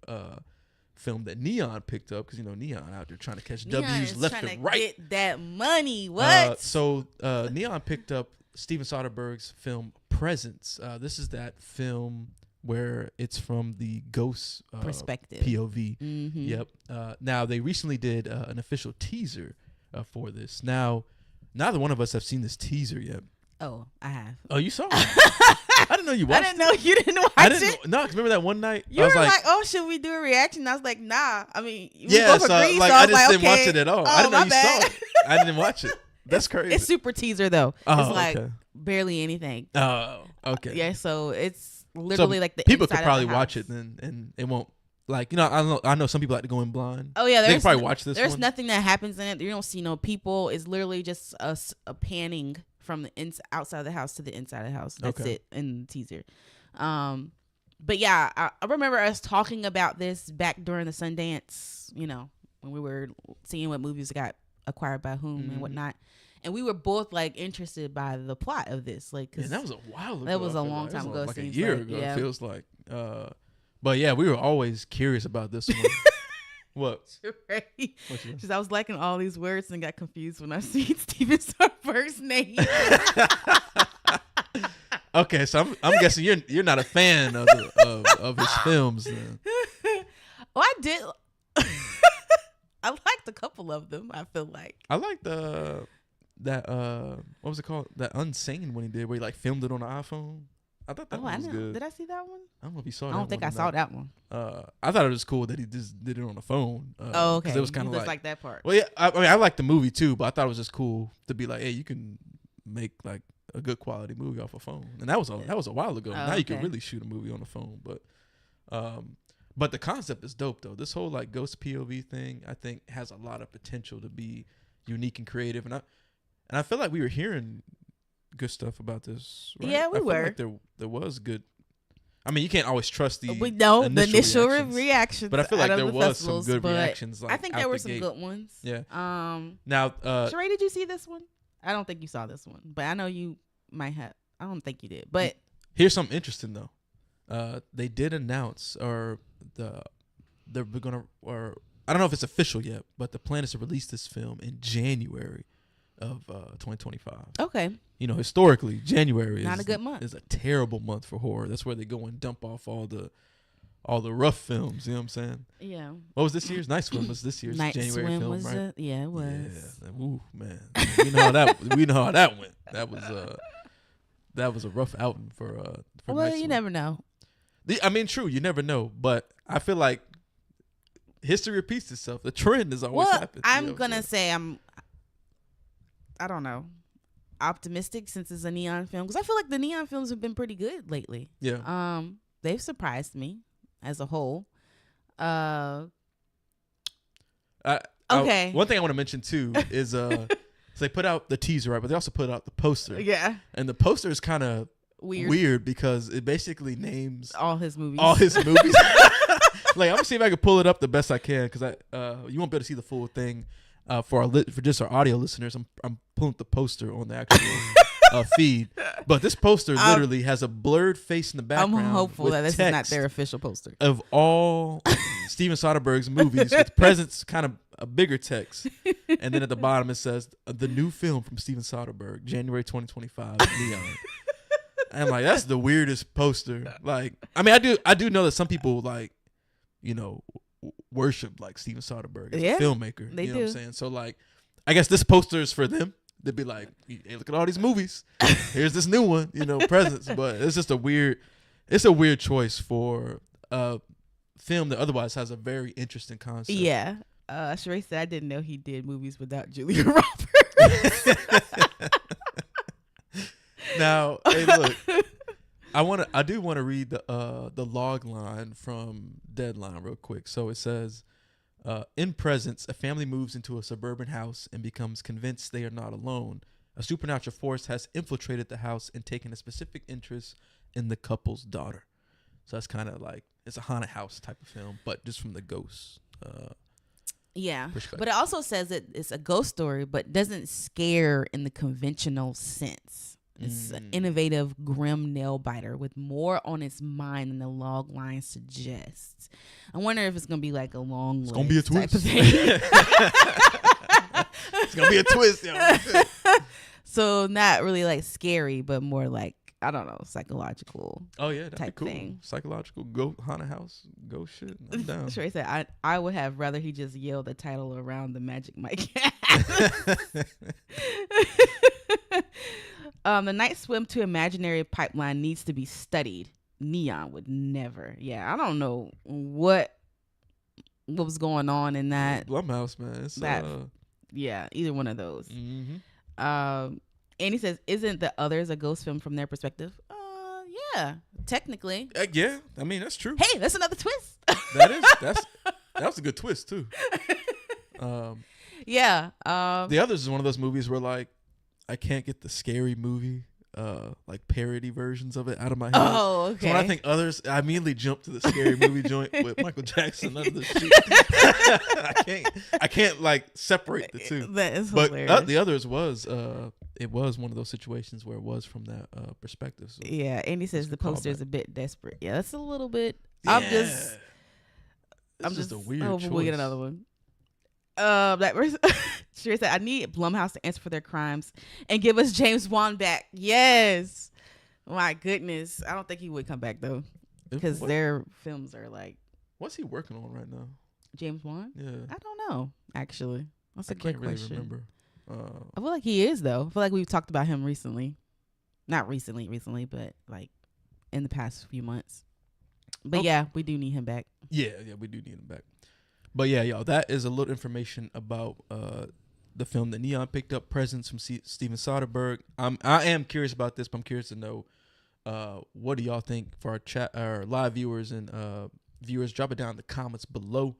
[SPEAKER 1] film that Neon picked up, because you know Neon out there trying to catch W's left and right.
[SPEAKER 2] Get that money. What?
[SPEAKER 1] So Neon picked up Steven Soderbergh's film Presence. This is that film where it's from the ghost
[SPEAKER 2] perspective,
[SPEAKER 1] POV. Mm-hmm. Yep. Now they recently did an official teaser for this. Now, neither one of us have seen this teaser yet.
[SPEAKER 2] Oh, I have.
[SPEAKER 1] Oh, you saw it? I didn't know you watched it.
[SPEAKER 2] I didn't know you didn't watch it.
[SPEAKER 1] No, because remember that one night?
[SPEAKER 2] You were like, oh, should we do a reaction? I was like, nah. I mean,
[SPEAKER 1] yeah, so like, I just didn't watch it at all. I didn't know you saw it. I didn't watch it. That's crazy.
[SPEAKER 2] It's super teaser, though.
[SPEAKER 1] Oh,
[SPEAKER 2] it's like barely anything.
[SPEAKER 1] Oh, okay.
[SPEAKER 2] Yeah, so it's literally like the
[SPEAKER 1] people
[SPEAKER 2] inside
[SPEAKER 1] could probably
[SPEAKER 2] of the house.
[SPEAKER 1] watch it then, and it won't. Like, you know, I know some people like to go in blind.
[SPEAKER 2] Oh yeah,
[SPEAKER 1] they can probably watch this.
[SPEAKER 2] There's nothing that happens in it. You don't see no people. It's literally just a panning from the outside of the house to the inside of the house. That's it in the teaser. But yeah, I remember us talking about this back during the Sundance, you know, when we were seeing what movies got acquired by whom and whatnot. And we were both like interested by the plot of this. Like,
[SPEAKER 1] yeah, that was a while ago.
[SPEAKER 2] That was a long time ago.
[SPEAKER 1] Like a year ago, it feels like. But yeah, we were always curious about this one. What?
[SPEAKER 2] Right. Just, I was liking all these words and got confused when I seen Steven Soderbergh's name.
[SPEAKER 1] Okay, so I'm guessing you're not a fan of his films then.
[SPEAKER 2] Oh, I did. I liked a couple of them. I feel like
[SPEAKER 1] I liked that what was it called? That Unsane one he did, where he like filmed it on an iPhone. I thought that one was good.
[SPEAKER 2] Did I see that one?
[SPEAKER 1] I don't know if you saw that.
[SPEAKER 2] I don't think I saw that one.
[SPEAKER 1] I thought it was cool that he just did it on the phone.
[SPEAKER 2] Oh, okay.
[SPEAKER 1] It was kind of
[SPEAKER 2] like that part.
[SPEAKER 1] Well, yeah. I mean, I liked the movie too, but I thought it was just cool to be like, hey, you can make like a good quality movie off a phone, and that was a while ago. Now you can really shoot a movie on the phone, but the concept is dope though. This whole like ghost POV thing, I think, has a lot of potential to be unique and creative, and I feel like we were hearing good stuff about this. Right?
[SPEAKER 2] Yeah, we were.
[SPEAKER 1] Like there was good. I mean, you can't always trust the
[SPEAKER 2] initial reactions,
[SPEAKER 1] but I feel like there was some good reactions. Like,
[SPEAKER 2] I think there were some good ones.
[SPEAKER 1] Yeah.
[SPEAKER 2] Now, Sheree, did you see this one? I don't think you saw this one, but I know you might have. I don't think you did. But
[SPEAKER 1] here's something interesting though. They did announce, or they're gonna, or I don't know if it's official yet, but the plan is to release this film in January of 2025.
[SPEAKER 2] Okay.
[SPEAKER 1] You know, historically, January
[SPEAKER 2] Not a good month.
[SPEAKER 1] Is a terrible month for horror. That's where they go and dump off all the rough films. You know what I'm saying?
[SPEAKER 2] Yeah.
[SPEAKER 1] What was this year's? Night Swim was this year's
[SPEAKER 2] Night
[SPEAKER 1] January
[SPEAKER 2] Swim
[SPEAKER 1] film,
[SPEAKER 2] was
[SPEAKER 1] right?
[SPEAKER 2] Yeah, it was.
[SPEAKER 1] Yeah. Ooh, man. We know how that went. That was a rough outing for
[SPEAKER 2] well,
[SPEAKER 1] Night
[SPEAKER 2] you
[SPEAKER 1] Swim.
[SPEAKER 2] never know.
[SPEAKER 1] I mean, true, you never know, but I feel like history repeats itself. The trend is always happening.
[SPEAKER 2] I'm gonna say I don't know, optimistic since it's a neon film, because I feel like the neon films have been pretty good lately.
[SPEAKER 1] Yeah.
[SPEAKER 2] They've surprised me as a whole.
[SPEAKER 1] Okay. One thing I want to mention too is so they put out the teaser, right? But they also put out the poster.
[SPEAKER 2] Yeah.
[SPEAKER 1] And the poster is kind of weird because it basically names
[SPEAKER 2] all his movies.
[SPEAKER 1] Like, I'm gonna see if I can pull it up the best I can, because you won't be able to see the full thing. For just our audio listeners, I'm pulling up the poster on the actual feed. But this poster literally has a blurred face in the background.
[SPEAKER 2] I'm hopeful that this is not their official poster
[SPEAKER 1] of all Steven Soderbergh's movies, with presents kind of a bigger text, and then at the bottom it says the new film from Steven Soderbergh, January 2025, Neon. I'm like, that's the weirdest poster. Like, I mean, I do know that some people, like, you know, worship like Steven Soderbergh as a filmmaker.
[SPEAKER 2] They
[SPEAKER 1] know
[SPEAKER 2] do.
[SPEAKER 1] What I'm saying? So, like, I guess this poster is for them. They'd be like, hey, look at all these movies. Here's this new one, you know, presents. But it's just a weird choice for a film that otherwise has a very interesting concept.
[SPEAKER 2] Yeah. Sheree said I didn't know he did movies without Julia Roberts.
[SPEAKER 1] Now, hey, look, I do want to read the log line from Deadline real quick. So it says, in Presence, a family moves into a suburban house and becomes convinced they are not alone. A supernatural force has infiltrated the house and taken a specific interest in the couple's daughter. So that's kind of like, it's a haunted house type of film, but just from the ghosts.
[SPEAKER 2] Yeah, but it also says that it's a ghost story, but doesn't scare in the conventional sense. It's an innovative, grim nail biter with more on its mind than the log line suggests. I wonder if it's gonna be like a long.
[SPEAKER 1] It's gonna be a twist.
[SPEAKER 2] Type of thing.
[SPEAKER 1] It's gonna be a twist, yo.
[SPEAKER 2] So not really like scary, but more like, I don't know, psychological.
[SPEAKER 1] Oh yeah, that'd
[SPEAKER 2] type
[SPEAKER 1] be cool.
[SPEAKER 2] Thing.
[SPEAKER 1] Psychological ghost haunted house ghost shit. I'm down.
[SPEAKER 2] Sheree said I would have rather he just yelled the title around the Magic Mike. The night swim to imaginary pipeline needs to be studied. Neon would never. Yeah, I don't know what was going on in that.
[SPEAKER 1] Blumhouse, man. It's,
[SPEAKER 2] yeah, either one of those.
[SPEAKER 1] Mm-hmm.
[SPEAKER 2] And he says, "Isn't The Others a ghost film from their perspective?" Yeah, technically.
[SPEAKER 1] Yeah, I mean that's true.
[SPEAKER 2] Hey, that's another twist.
[SPEAKER 1] that was a good twist too.
[SPEAKER 2] Yeah.
[SPEAKER 1] The Others is one of those movies where, like, I can't get the scary movie, like parody versions of it out of my head.
[SPEAKER 2] Oh, okay.
[SPEAKER 1] So when I think Others, I immediately jump to the scary movie joint with Michael Jackson under the sheet. I can't like separate the two.
[SPEAKER 2] That is
[SPEAKER 1] but
[SPEAKER 2] hilarious.
[SPEAKER 1] The Others was it was one of those situations where it was from that perspective. So
[SPEAKER 2] yeah, and he says the poster is a bit desperate. Yeah, that's a little bit.
[SPEAKER 1] Yeah.
[SPEAKER 2] I'm just
[SPEAKER 1] a weird choice.
[SPEAKER 2] We'll get another one. That person Sheree said, I need Blumhouse to answer for their crimes and give us James Wan back. Yes. My goodness. I don't think he would come back though, because their films are like.
[SPEAKER 1] What's he working on right now?
[SPEAKER 2] James Wan?
[SPEAKER 1] Yeah.
[SPEAKER 2] I don't know. Actually, that's a
[SPEAKER 1] great
[SPEAKER 2] good question.
[SPEAKER 1] Remember.
[SPEAKER 2] I feel like he is though. I feel like we've talked about him recently. Not recently, but like in the past few months. But yeah, we do need him back.
[SPEAKER 1] Yeah, we do need him back. But yeah, y'all, that is a little information about the film that Neon picked up, Presence from Steven Soderbergh. I am curious about this, but I'm curious to know what do y'all think for our live viewers and viewers. Drop it down in the comments below.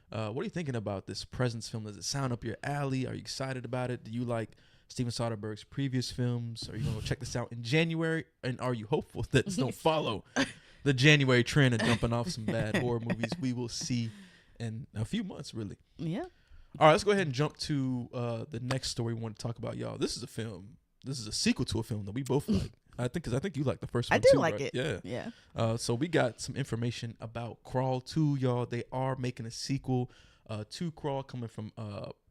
[SPEAKER 1] What are you thinking about this Presence film? Does it sound up your alley? Are you excited about it? Do you like Steven Soderbergh's previous films? Are you going to check this out in January? And are you hopeful that it's going to follow the January trend of dumping off some bad horror movies we will see in a few months, really?
[SPEAKER 2] Yeah.
[SPEAKER 1] All right, let's go ahead and jump to the next story we want to talk about, y'all. This is a film. This is a sequel to a film that we both like. I think you like the first one.
[SPEAKER 2] I do
[SPEAKER 1] too,
[SPEAKER 2] like
[SPEAKER 1] right?
[SPEAKER 2] it.
[SPEAKER 1] Yeah. So we got some information about Crawl 2, y'all. They are making a sequel. 2 Crawl coming from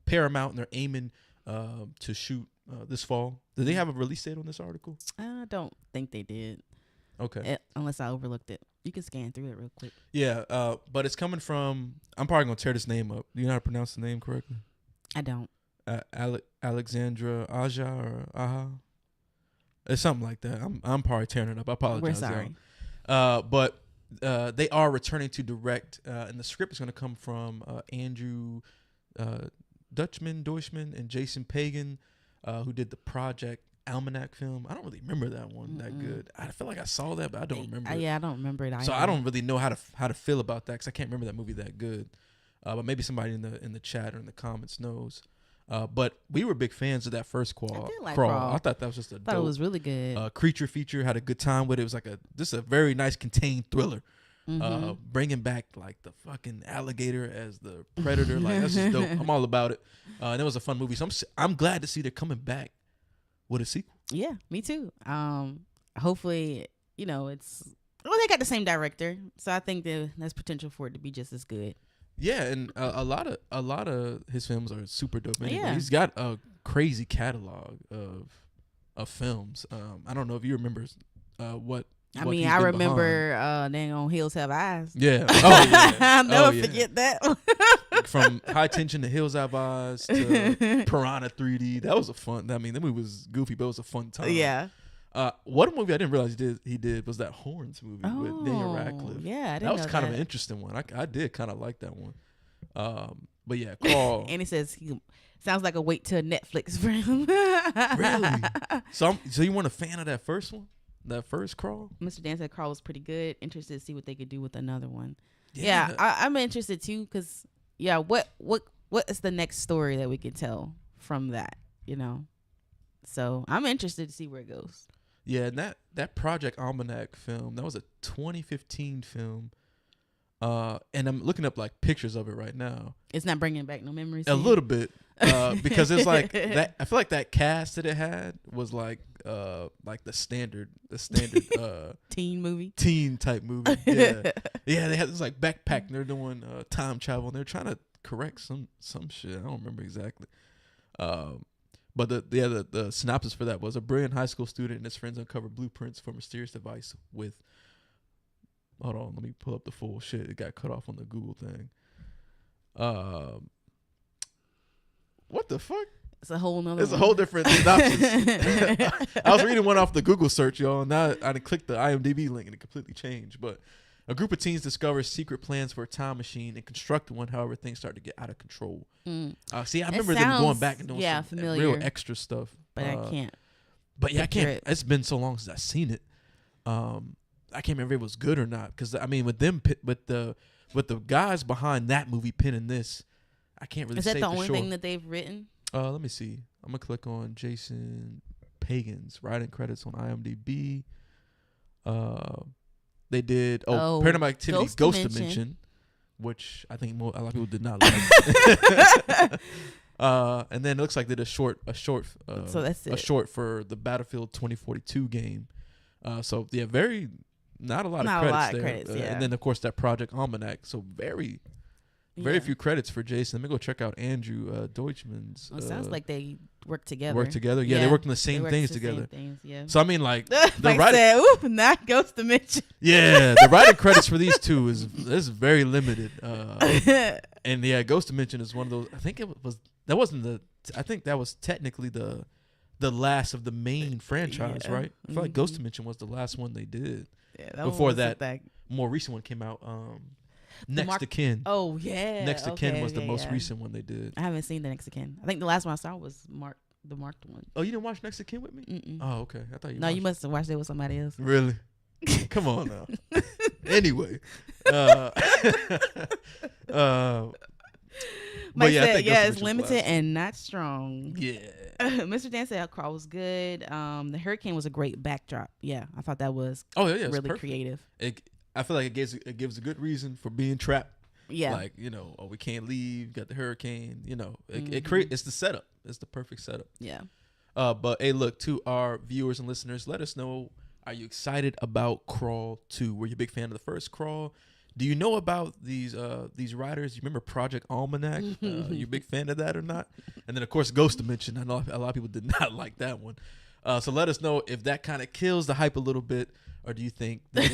[SPEAKER 1] Paramount, and they're aiming to shoot this fall. Did they have a release date on this article?
[SPEAKER 2] I don't think they did.
[SPEAKER 1] Okay.
[SPEAKER 2] Unless I overlooked it. You can scan through it real quick.
[SPEAKER 1] Yeah, but it's coming from. I'm probably gonna tear this name up. Do you know how to pronounce the name correctly?
[SPEAKER 2] I don't.
[SPEAKER 1] Alexandra Aja or Aha. It's something like that. I'm probably tearing it up. I apologize.
[SPEAKER 2] We're sorry.
[SPEAKER 1] But they are returning to direct, and the script is going to come from Andrew Deutschman, and Jason Pagan, who did the Project Almanac film. I don't really remember that one that good. I feel like I saw that, but I don't remember.
[SPEAKER 2] Yeah, I don't remember it either.
[SPEAKER 1] So I don't really know how to feel about that because I can't remember that movie that good. But maybe somebody in the chat or in the comments knows. But we were big fans of that first Crawl.
[SPEAKER 2] I did like Crawl.
[SPEAKER 1] I thought that was just a
[SPEAKER 2] thought it was really good.
[SPEAKER 1] Creature feature. Had a good time with it. It was like a very nice contained thriller. Bringing back like the fucking alligator as the predator, like that's just dope. I'm all about it. And it was a fun movie. So I'm glad to see they're coming back with a sequel.
[SPEAKER 2] Yeah, me too. Hopefully, they got the same director, so I think there's potential for it to be just as good.
[SPEAKER 1] Yeah, and a lot of his films are super dope. Anyway.
[SPEAKER 2] Yeah.
[SPEAKER 1] He's got a crazy catalog of films. I don't know if you remember what.
[SPEAKER 2] I remember dang on Hills Have Eyes.
[SPEAKER 1] Yeah. Oh yeah.
[SPEAKER 2] I'll never forget that.
[SPEAKER 1] From High Tension to Hills Have Eyes to Piranha 3D. That was a fun. That movie was goofy, but it was a fun time.
[SPEAKER 2] Yeah.
[SPEAKER 1] One movie I didn't realize he did was that Horns movie with Daniel Radcliffe.
[SPEAKER 2] Yeah, I didn't
[SPEAKER 1] that was
[SPEAKER 2] know
[SPEAKER 1] kind of an interesting one. I did kind of like that one. But yeah, Crawl.
[SPEAKER 2] And he says he sounds like a wait till Netflix for him.
[SPEAKER 1] Really? So you weren't a fan of that first one? That first Crawl?
[SPEAKER 2] Mr. Dan said Crawl was pretty good. Interested to see what they could do with another one. Yeah, I'm interested too because what is the next story that we could tell from that? So I'm interested to see where it goes.
[SPEAKER 1] Yeah, and that Project Almanac film, that was a 2015 film. And I'm looking up like pictures of it right now.
[SPEAKER 2] It's not bringing back no memories.
[SPEAKER 1] A little bit, because it's like that. I feel like that cast that it had was like the standard teen type movie. Yeah, yeah. They had this like backpack. And they're doing time travel. And they're trying to correct some shit. I don't remember exactly. But the synopsis for that was a brilliant high school student and his friends uncover blueprints for a mysterious device with. Hold on, let me pull up the full shit. It got cut off on the Google thing. What the fuck?
[SPEAKER 2] It's a whole nother.
[SPEAKER 1] It's a whole different synopsis. I was reading one off the Google search, y'all, and now I clicked the IMDb link and it completely changed. But a group of teens discover secret plans for a time machine and construct one. However, things start to get out of control. See, I remember them going back and doing some
[SPEAKER 2] familiar,
[SPEAKER 1] real extra stuff.
[SPEAKER 2] But I can't.
[SPEAKER 1] But yeah, I can't. It's been so long since I've seen it. I can't remember if it was good or not. Because I mean, with the guys behind that movie pinning this, I can't really say for sure.
[SPEAKER 2] Is that the only thing that they've written?
[SPEAKER 1] Let me see. I'm gonna click on Jason Pagan's writing credits on IMDb. They did Paranormal Activity Ghost Dimension, which I think a lot of people did not like. And then it looks like they did a short. So that's it. A short for the Battlefield 2042 game. So yeah, not a lot of credits there. And then of course that Project Almanac. So very few credits for Jason. Let me go check out Andrew Deutschman's.
[SPEAKER 2] Well, it sounds like they work together.
[SPEAKER 1] Yeah, they worked on the same things together.
[SPEAKER 2] Yeah.
[SPEAKER 1] So I mean, like
[SPEAKER 2] the writing. Not Ghost Dimension.
[SPEAKER 1] Yeah, the writing credits for these two is very limited. And yeah, Ghost Dimension is one of those. I think I think that was technically the last of the main franchise, right? I feel like Ghost Dimension was the last one they did. Yeah, before that more recent one came out. Next to Kin.
[SPEAKER 2] Oh yeah.
[SPEAKER 1] Next to Kin was the most recent one they did.
[SPEAKER 2] I haven't seen the Next to Kin. I think the last one I saw was the marked one.
[SPEAKER 1] Oh, you didn't watch Next to Kin with me?
[SPEAKER 2] Mm-mm.
[SPEAKER 1] Oh, okay. I thought you.
[SPEAKER 2] No, you must have watched it with somebody else.
[SPEAKER 1] Really? Come on now. Anyway. But yeah, I think
[SPEAKER 2] it's limited and not strong.
[SPEAKER 1] Yeah.
[SPEAKER 2] Mr. Dan said Crawl was good. The hurricane was a great backdrop. Yeah, I thought that was really creative.
[SPEAKER 1] I feel like it gives a good reason for being trapped.
[SPEAKER 2] Yeah.
[SPEAKER 1] Like, we can't leave, got the hurricane, it's the setup. It's the perfect setup.
[SPEAKER 2] Yeah.
[SPEAKER 1] But hey, look, to our viewers and listeners, let us know, are you excited about Crawl 2? Were you a big fan of the first Crawl? Do you know about these writers? You remember Project Almanac? You a big fan of that or not? And then of course Ghost Dimension. I know a lot of people did not like that one. So let us know if that kind of kills the hype a little bit, or do you think that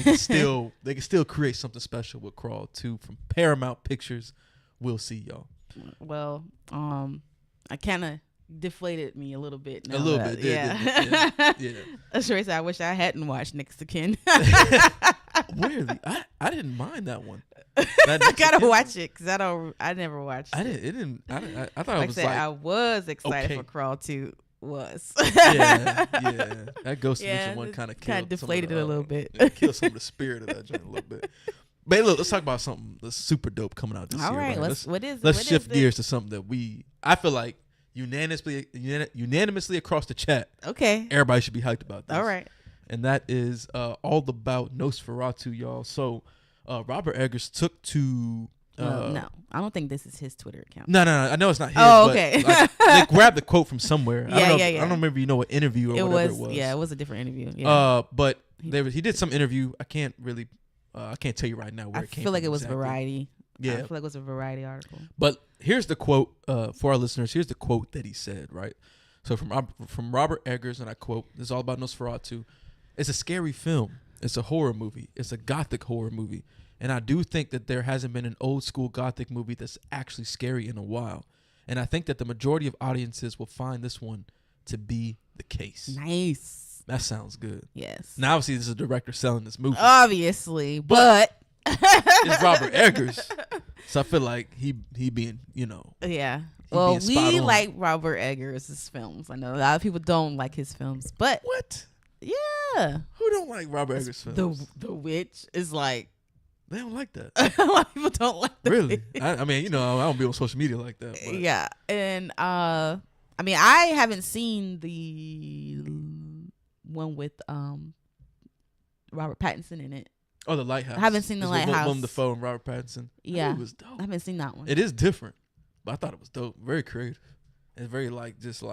[SPEAKER 1] they can still create something special with Crawl 2 from Paramount Pictures? We'll see, y'all.
[SPEAKER 2] Well, I kind of deflated me a little bit.
[SPEAKER 1] A little bit,
[SPEAKER 2] yeah.
[SPEAKER 1] Yeah.
[SPEAKER 2] Sure, I wish I hadn't watched Next to Kin.
[SPEAKER 1] Weirdly, I didn't mind that one.
[SPEAKER 2] I gotta watch it because I never watched.
[SPEAKER 1] I thought it was
[SPEAKER 2] I was excited
[SPEAKER 1] okay.
[SPEAKER 2] for Crawl 2.
[SPEAKER 1] yeah. That Ghost Dimension one kind of
[SPEAKER 2] deflated it a little bit.
[SPEAKER 1] Killed some of the spirit of that joint a little bit. But look, let's talk about something that's super dope coming out this year.
[SPEAKER 2] All right,
[SPEAKER 1] right? Let's shift gears to something that I feel like unanimously across the chat.
[SPEAKER 2] Okay.
[SPEAKER 1] Everybody should be hyped about this.
[SPEAKER 2] All right.
[SPEAKER 1] And that is all about Nosferatu, y'all. So Robert Eggers took to.
[SPEAKER 2] No, I don't think this is his Twitter account.
[SPEAKER 1] No. I know it's not his.
[SPEAKER 2] Oh, okay.
[SPEAKER 1] But, they grabbed the quote from somewhere.
[SPEAKER 2] Yeah.
[SPEAKER 1] I don't remember, what interview or whatever it was.
[SPEAKER 2] Yeah, it was a different interview. Yeah.
[SPEAKER 1] But he did some interview. I can't really. I can't tell you right now where it came from.
[SPEAKER 2] I feel like it was
[SPEAKER 1] exactly.
[SPEAKER 2] Variety.
[SPEAKER 1] Yeah.
[SPEAKER 2] I feel like it was a Variety article.
[SPEAKER 1] But here's the quote for our listeners. Here's the quote that he said, right? So from Robert Eggers, and I quote, this is all about Nosferatu. It's a scary film. It's a horror movie. It's a gothic horror movie. And I do think that there hasn't been an old school gothic movie that's actually scary in a while. And I think that the majority of audiences will find this one to be the case.
[SPEAKER 2] Nice.
[SPEAKER 1] That sounds good.
[SPEAKER 2] Yes.
[SPEAKER 1] Now, obviously, this is a director selling this movie.
[SPEAKER 2] Obviously, but
[SPEAKER 1] it's Robert Eggers. So I feel like he being,
[SPEAKER 2] Yeah. Well, we like Robert Eggers' films. I know a lot of people don't like his films, but
[SPEAKER 1] what?
[SPEAKER 2] Yeah.
[SPEAKER 1] Who don't like Robert Eggers' films?
[SPEAKER 2] The Witch is like.
[SPEAKER 1] They don't like that.
[SPEAKER 2] A lot of people don't like that.
[SPEAKER 1] Really? I mean, I don't be on social media like that. But.
[SPEAKER 2] Yeah. And I haven't seen the one with Robert Pattinson in it.
[SPEAKER 1] Oh, The Lighthouse.
[SPEAKER 2] I haven't seen The Lighthouse.
[SPEAKER 1] Willem Dafoe and Robert Pattinson.
[SPEAKER 2] Yeah.
[SPEAKER 1] It was dope.
[SPEAKER 2] I haven't seen that one.
[SPEAKER 1] It is different, but I thought it was dope. Very creative. It's very just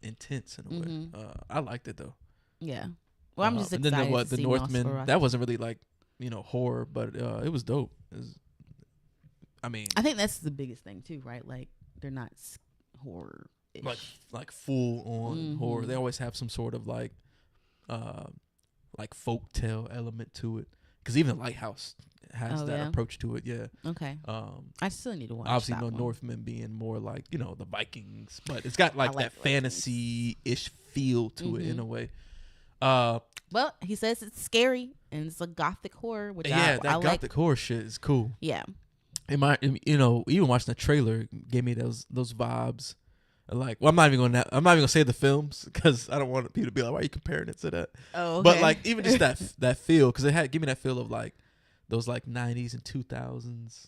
[SPEAKER 1] intense in a way.
[SPEAKER 2] Mm-hmm.
[SPEAKER 1] I liked it though.
[SPEAKER 2] Yeah. Well, I'm just excited
[SPEAKER 1] and then
[SPEAKER 2] to see
[SPEAKER 1] The Northman.
[SPEAKER 2] Nosferatu.
[SPEAKER 1] That wasn't really horror, but it was dope.
[SPEAKER 2] I think that's the biggest thing too, right? Like they're not horror.
[SPEAKER 1] Like full on horror. They always have some sort of folk tale element to it. Because even Lighthouse has that approach to it. Yeah.
[SPEAKER 2] Okay. I still need to watch.
[SPEAKER 1] Obviously,
[SPEAKER 2] that one.
[SPEAKER 1] Northman being more the Vikings, but it's got that fantasy-ish feel to it in a way.
[SPEAKER 2] Well, he says it's scary and it's a gothic horror, which
[SPEAKER 1] that
[SPEAKER 2] I
[SPEAKER 1] gothic
[SPEAKER 2] like.
[SPEAKER 1] horror shit is cool.
[SPEAKER 2] Yeah.
[SPEAKER 1] Even watching the trailer gave me those vibes. I'm not even gonna say the films because I don't want people to be like, why are you comparing it to that?
[SPEAKER 2] Oh, okay.
[SPEAKER 1] But even just that feel, because it give me that feel of those 90s and 2000s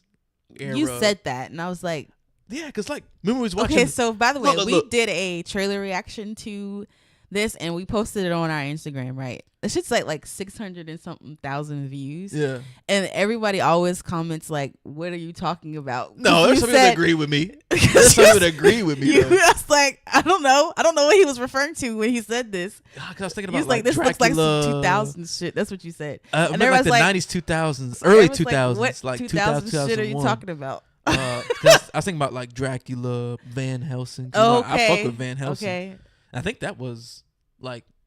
[SPEAKER 1] era.
[SPEAKER 2] You said that, and I was like,
[SPEAKER 1] yeah, because remember we was watching.
[SPEAKER 2] Okay, so by the way,
[SPEAKER 1] look.
[SPEAKER 2] did a trailer reaction to this, and we posted it on our Instagram, right? This shit's like 600 and something thousand views.
[SPEAKER 1] Yeah.
[SPEAKER 2] And everybody always comments like, what are you talking about?
[SPEAKER 1] No, there's some people that agree with me. There's some people that agree with me.
[SPEAKER 2] I was like, I don't know what he was referring to when he said this.
[SPEAKER 1] Because I was thinking
[SPEAKER 2] He
[SPEAKER 1] about
[SPEAKER 2] this
[SPEAKER 1] Dracula.
[SPEAKER 2] looks like some 2000s shit. That's what you said.
[SPEAKER 1] And there was the 90s, 2000s, early 2000s,
[SPEAKER 2] what
[SPEAKER 1] 2000
[SPEAKER 2] shit are you talking about?
[SPEAKER 1] Cause I was thinking about Dracula, Van Helsing. I fuck with Van Helsing.
[SPEAKER 2] Okay.
[SPEAKER 1] I think that was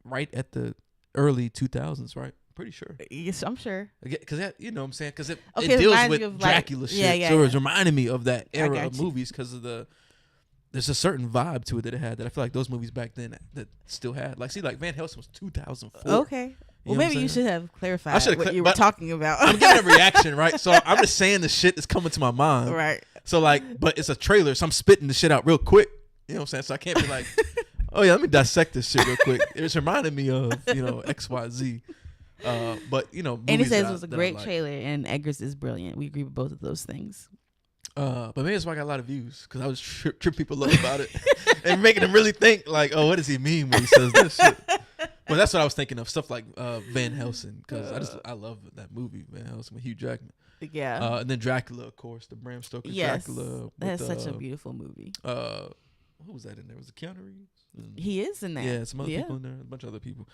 [SPEAKER 1] right at the early 2000s, right? Pretty sure.
[SPEAKER 2] Yes, I'm sure.
[SPEAKER 1] Because what I'm saying? Because it
[SPEAKER 2] deals
[SPEAKER 1] with Dracula shit.
[SPEAKER 2] Yeah,
[SPEAKER 1] so it was reminding me of that era of
[SPEAKER 2] you.
[SPEAKER 1] movies because of there's a certain vibe to it that it had that I feel like those movies back then that still had. Van Helsing was 2004.
[SPEAKER 2] Okay. Well, maybe you should have clarified what you were talking about.
[SPEAKER 1] I'm giving a reaction, right? So I'm just saying the shit that's coming to my mind.
[SPEAKER 2] Right.
[SPEAKER 1] So but it's a trailer, so I'm spitting the shit out real quick. You know what I'm saying? So I can't be like, oh yeah, let me dissect this shit real quick. It's reminding me of, XYZ. But and
[SPEAKER 2] he says it was a great trailer, and Eggers is brilliant. We agree with both of those things.
[SPEAKER 1] But maybe that's why I got a lot of views, because I was tripping people up about it and making them really think oh, what does he mean when he says this shit? But that's what I was thinking of, stuff like Van Helsing, because I love that movie, Van Helsing with Hugh Jackman.
[SPEAKER 2] Yeah.
[SPEAKER 1] And then Dracula, of course, the Bram Stoker Dracula.
[SPEAKER 2] That's such a beautiful movie.
[SPEAKER 1] Who was that in there? Was it Keanu Reeves?
[SPEAKER 2] He is in there.
[SPEAKER 1] Yeah, some other people in there, a bunch of other people.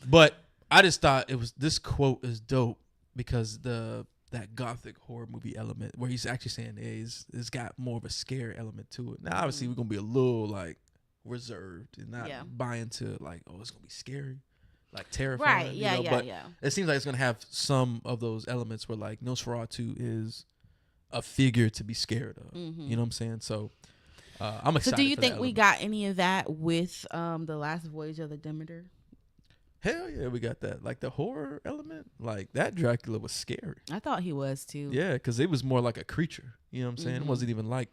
[SPEAKER 1] But I just thought this quote is dope because that gothic horror movie element where he's actually saying it's got more of a scare element to it. Now, obviously, we're gonna be a little like reserved and not buy into like, oh, it's gonna be scary, like terrifying.
[SPEAKER 2] Right? Yeah,
[SPEAKER 1] but it seems like it's gonna have some of those elements where like Nosferatu is a figure to be scared of. You know what I'm saying? So I'm excited.
[SPEAKER 2] So do you think we got any of that with the Last Voyage of the Demeter?
[SPEAKER 1] Hell yeah, we got that. Like the horror element, like that Dracula was scary.
[SPEAKER 2] I thought he was too.
[SPEAKER 1] Yeah, because it was more like a creature. You know what I'm saying? It wasn't even like,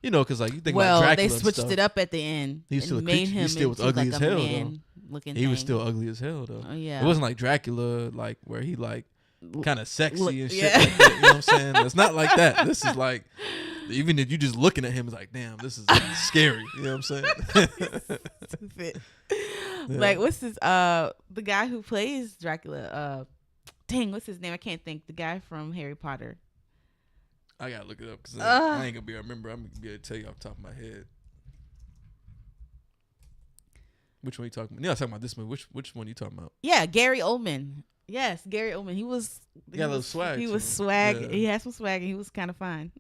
[SPEAKER 1] because like you think about Dracula.
[SPEAKER 2] Well, they switched it up at the end.
[SPEAKER 1] He still made him. He still was ugly as hell though. He was still ugly as hell though.
[SPEAKER 2] Oh, yeah.
[SPEAKER 1] It wasn't like Dracula, like where he like kind of sexy and shit. Like that, you know what I'm saying? It's not like that. This is like, even if you just looking at him, it's like, damn, this is scary. You know what I'm saying?
[SPEAKER 2] Stupid. Yeah. Like, what's this? The guy who plays Dracula. Dang, what's his name? I can't think. The guy from Harry Potter.
[SPEAKER 1] I gotta look it up because I ain't gonna be able to remember. I'm gonna be able to tell you off the top of my head. Which one are you talking about? Yeah, I was talking about this movie. Which one are you talking about?
[SPEAKER 2] Yeah, Gary Oldman. Yes, Gary Oldman. He was.
[SPEAKER 1] He got a little swag.
[SPEAKER 2] He was swag. Yeah. He had some swag, and he was kind of fine.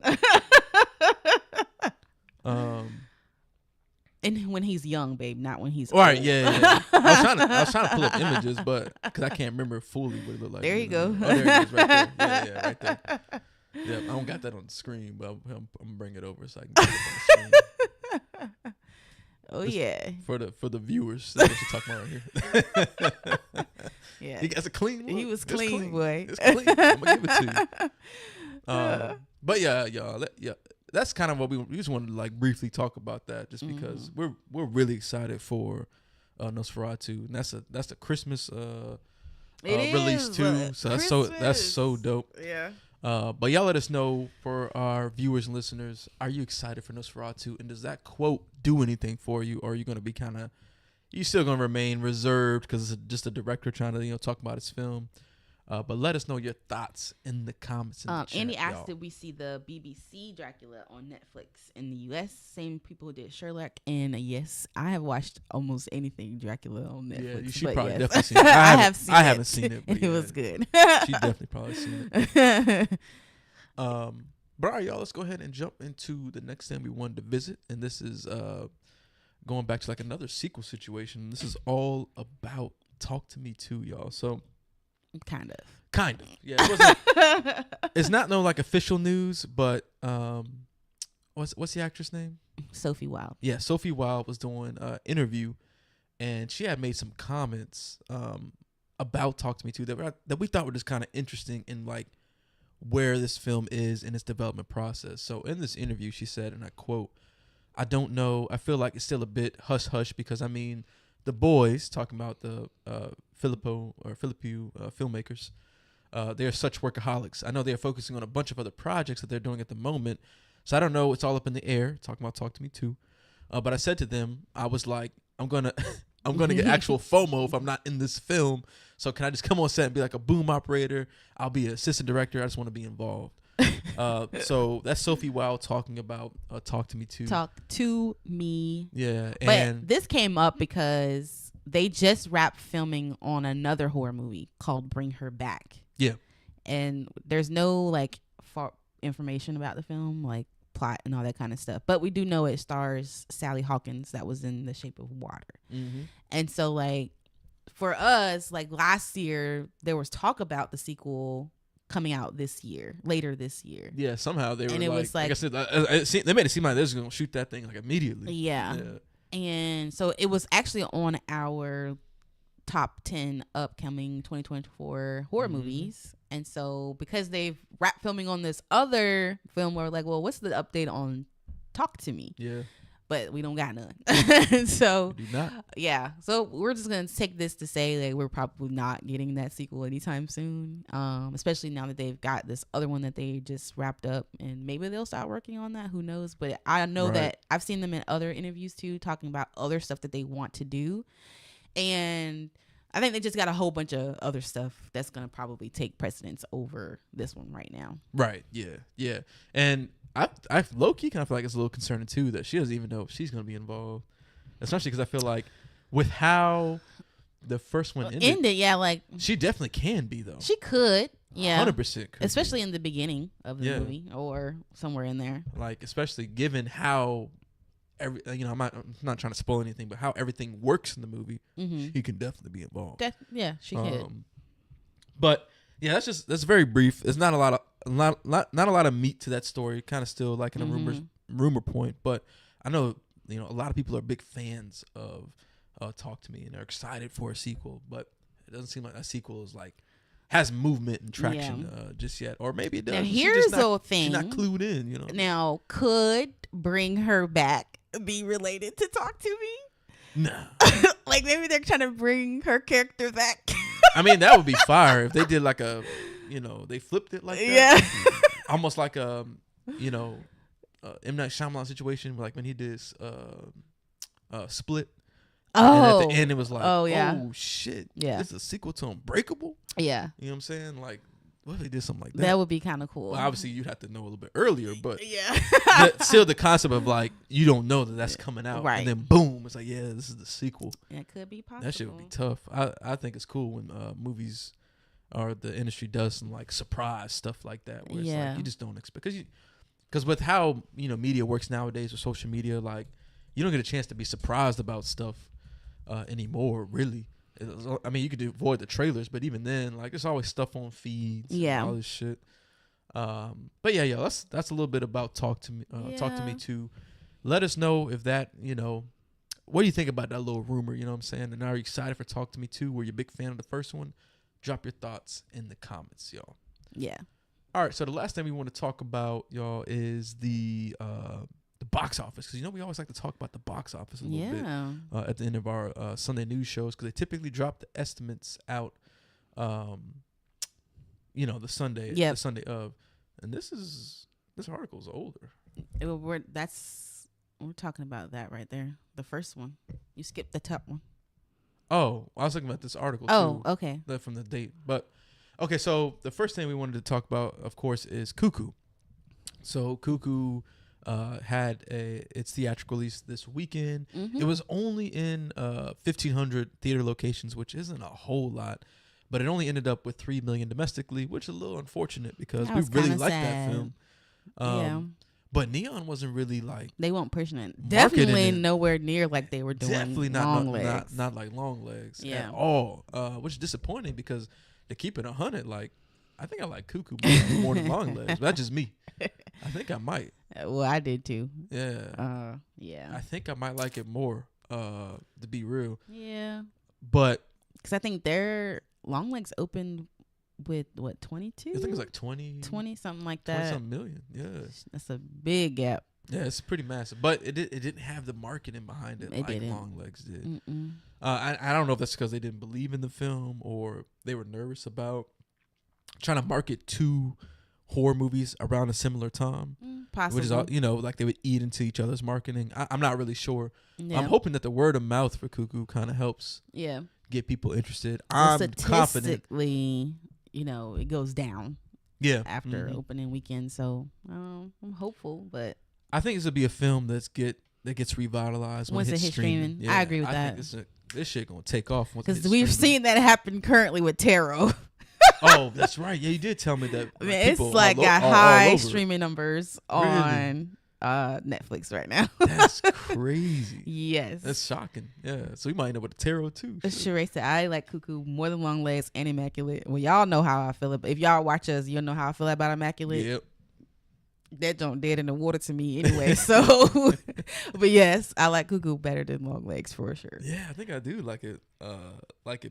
[SPEAKER 2] And when he's young, babe, not when he's
[SPEAKER 1] old. Right. Yeah. I was trying to pull up images, but because I can't remember fully what it looked like.
[SPEAKER 2] There you go.
[SPEAKER 1] Oh, there it is, right there. Yeah, right there. Yeah, I don't got that on the screen, but I'm gonna bring it over so I can get it on the screen.
[SPEAKER 2] Oh yeah.
[SPEAKER 1] For the viewers, that's what you're talking about right here.
[SPEAKER 2] Yeah.
[SPEAKER 1] He got a clean look.
[SPEAKER 2] He was clean, boy.
[SPEAKER 1] It's clean. I'm gonna give it to you. But yeah, y'all. That's kind of what we just wanted to like briefly talk about that, just because we're really excited for Nosferatu, and that's the Christmas release too. So that's so dope.
[SPEAKER 2] Yeah.
[SPEAKER 1] But y'all let us know, for our viewers and listeners, are you excited for Nosferatu, and does that quote do anything for you, or are you gonna be you still gonna remain reserved because it's just a director trying to talk about his film? But let us know your thoughts in the comments.
[SPEAKER 2] Andy asked, did we see the BBC Dracula on Netflix in the U.S.? Same people who did Sherlock. And yes, I have watched almost anything Dracula on Netflix. Yeah, you should probably definitely seen it. I haven't seen it. It was good.
[SPEAKER 1] She definitely probably seen it. But all right, y'all, let's go ahead and jump into the next thing we wanted to visit. And this is going back to like another sequel situation. This is all about Talk to Me Too, y'all. So
[SPEAKER 2] Kind of.
[SPEAKER 1] Yeah. It wasn't, it's not no like official news, but what's the actress name?
[SPEAKER 2] Sophie Wilde.
[SPEAKER 1] Yeah, Sophie Wilde was doing an interview, and she had made some comments about Talk to Me Too that we thought were just kind of interesting in like where this film is in its development process. So in this interview, she said, and I quote, "I don't know. I feel like it's still a bit hush hush because the boys," talking about the Filippo filmmakers, they're such workaholics. I know they're focusing on a bunch of other projects that they're doing at the moment, so I don't know. It's all up in the air. Talking about Talk to Me Too. But I said to them, I was like, I'm gonna get actual FOMO if I'm not in this film. So can I just come on set and be like a boom operator? I'll be an assistant director. I just want to be involved. So that's Sophie Wilde talking about Talk to Me Too.
[SPEAKER 2] Talk to Me.
[SPEAKER 1] Yeah.
[SPEAKER 2] But this came up because they just wrapped filming on another horror movie called Bring Her Back.
[SPEAKER 1] Yeah.
[SPEAKER 2] And there's no like information about the film, like plot and all that kind of stuff. But we do know it stars Sally Hawkins that was in The Shape of Water. Mm-hmm. And so like for us, like last year, there was talk about the sequel coming out later this year.
[SPEAKER 1] Yeah, somehow they were and it was like I said, they made it seem like they was going to shoot that thing like immediately.
[SPEAKER 2] Yeah. And so it was actually on our top 10 upcoming 2024 horror movies. And so because they've wrapped filming on this other film, we're like, well, what's the update on Talk to Me? Yeah. But we don't got none. So
[SPEAKER 1] we do not.
[SPEAKER 2] Yeah. So we're just gonna take this to say that we're probably not getting that sequel anytime soon. Especially now that they've got this other one that they just wrapped up, and maybe they'll start working on that. Who knows? But I know that I've seen them in other interviews too, talking about other stuff that they want to do, and I think they just got a whole bunch of other stuff that's gonna probably take precedence over this one right now.
[SPEAKER 1] Right. Yeah. Yeah. And I low-key kind of feel like it's a little concerning too that she doesn't even know if she's going to be involved, especially because I feel like with how the first one ended,
[SPEAKER 2] yeah, like
[SPEAKER 1] she definitely can be though.
[SPEAKER 2] She could, Yeah,
[SPEAKER 1] 100% could
[SPEAKER 2] especially
[SPEAKER 1] be.
[SPEAKER 2] in the beginning of the movie or somewhere in there.
[SPEAKER 1] Like, especially given how I'm not trying to spoil anything, but how everything works in the movie, she can definitely be involved.
[SPEAKER 2] Yeah, she could.
[SPEAKER 1] But yeah, that's very brief. It's not a lot of not a lot of meat to that story. Kind of still like in a rumor point, but I know a lot of people are big fans of Talk to Me and they're excited for a sequel, but it doesn't seem like a sequel is like has movement and traction just yet, or maybe it does.
[SPEAKER 2] Now here's the thing:
[SPEAKER 1] she's not clued in.
[SPEAKER 2] Now, could bring her back be related to Talk to Me?
[SPEAKER 1] No.
[SPEAKER 2] Like maybe they're trying to bring her character back.
[SPEAKER 1] I mean, that would be fire if they did like a, they flipped it like that.
[SPEAKER 2] Yeah.
[SPEAKER 1] Almost like M. Night Shyamalan situation, like when he did Split.
[SPEAKER 2] Oh.
[SPEAKER 1] And at the end, it was like, oh shit.
[SPEAKER 2] Yeah.
[SPEAKER 1] This is a sequel to Unbreakable?
[SPEAKER 2] Yeah.
[SPEAKER 1] You know what I'm saying? Like, what if they did something like that?
[SPEAKER 2] That would be kind of cool.
[SPEAKER 1] Well, obviously, you'd have to know a little bit earlier, but
[SPEAKER 2] yeah.
[SPEAKER 1] still the concept of like, you don't know that's coming out.
[SPEAKER 2] Right.
[SPEAKER 1] And then boom, it's like, yeah, this is the sequel.
[SPEAKER 2] It could be possible.
[SPEAKER 1] That shit would be tough. I think it's cool when movies or the industry does some like surprise stuff like that, where it's like you just don't expect, because with how media works nowadays with social media, like you don't get a chance to be surprised about stuff anymore. Really, I mean, you could avoid the trailers, but even then, like there's always stuff on feeds, and all this shit. But yeah, that's a little bit about Talk to Me. Talk to Me too. Let us know if that what do you think about that little rumor? You know what I'm saying? And are you excited for Talk to Me too? Were you a big fan of the first one? Drop your thoughts in the comments, y'all.
[SPEAKER 2] Yeah.
[SPEAKER 1] All right. So the last thing we want to talk about, y'all, is the box office, because we always like to talk about the box office a little bit at the end of our Sunday news shows, because they typically drop the estimates out, the Sunday, the Sunday of, and this article is older.
[SPEAKER 2] We're talking about that right there. The first one. You skipped the top one.
[SPEAKER 1] Oh, I was talking about this article too.
[SPEAKER 2] Oh, okay.
[SPEAKER 1] From the date. But, okay, so the first thing we wanted to talk about, of course, is Cuckoo. So Cuckoo had its theatrical release this weekend. It was only in 1,500 theater locations, which isn't a whole lot. But it only ended up with 3 million domestically, which is a little unfortunate because we really liked that film.
[SPEAKER 2] Yeah.
[SPEAKER 1] But Neon wasn't really like,
[SPEAKER 2] they weren't pushing it. Definitely nowhere near like they were doing.
[SPEAKER 1] Definitely
[SPEAKER 2] not
[SPEAKER 1] not like Long Legs
[SPEAKER 2] at
[SPEAKER 1] all. Which is disappointing because to keep it 100, like I think I like Cuckoo more than Long Legs. But that's just me. I think I might.
[SPEAKER 2] Well, I did too.
[SPEAKER 1] Yeah.
[SPEAKER 2] Yeah.
[SPEAKER 1] I think I might like it more. To be real.
[SPEAKER 2] Yeah.
[SPEAKER 1] But
[SPEAKER 2] because I think their Long Legs opened with what, 22?
[SPEAKER 1] I think it's like 20
[SPEAKER 2] something like that.
[SPEAKER 1] 20-something million. Yeah.
[SPEAKER 2] That's a big gap.
[SPEAKER 1] Yeah, it's pretty massive. But it didn't have the marketing behind it like Long Legs did. I don't know if that's because they didn't believe in the film or they were nervous about trying to market two horror movies around a similar time.
[SPEAKER 2] Possibly.
[SPEAKER 1] Which is, like they would eat into each other's marketing. I'm not really sure.
[SPEAKER 2] Yeah.
[SPEAKER 1] I'm hoping that the word of mouth for Cuckoo kind of helps get people interested. I'm confident.
[SPEAKER 2] It goes down after opening weekend, so I'm hopeful. But
[SPEAKER 1] I think this would be a film that gets revitalized once it hits streaming.
[SPEAKER 2] Yeah, I agree with that.
[SPEAKER 1] I think this shit gonna take off
[SPEAKER 2] because we've seen that happen currently with Tarot.
[SPEAKER 1] Oh, that's right. Yeah, you did tell me that.
[SPEAKER 2] I mean, it's like got high streaming numbers on Netflix right now.
[SPEAKER 1] That's crazy.
[SPEAKER 2] Yes,
[SPEAKER 1] that's shocking. Yeah, so we might end up with Tarot too.
[SPEAKER 2] Sheree said, I like Cuckoo more than Long Legs and Immaculate. Well, y'all know how I feel. If y'all watch us, you'll know how I feel about Immaculate.
[SPEAKER 1] Yep.
[SPEAKER 2] That don't dead in the water to me anyway. So, but yes, I like Cuckoo better than Long Legs for sure.
[SPEAKER 1] Yeah, I think I do like it.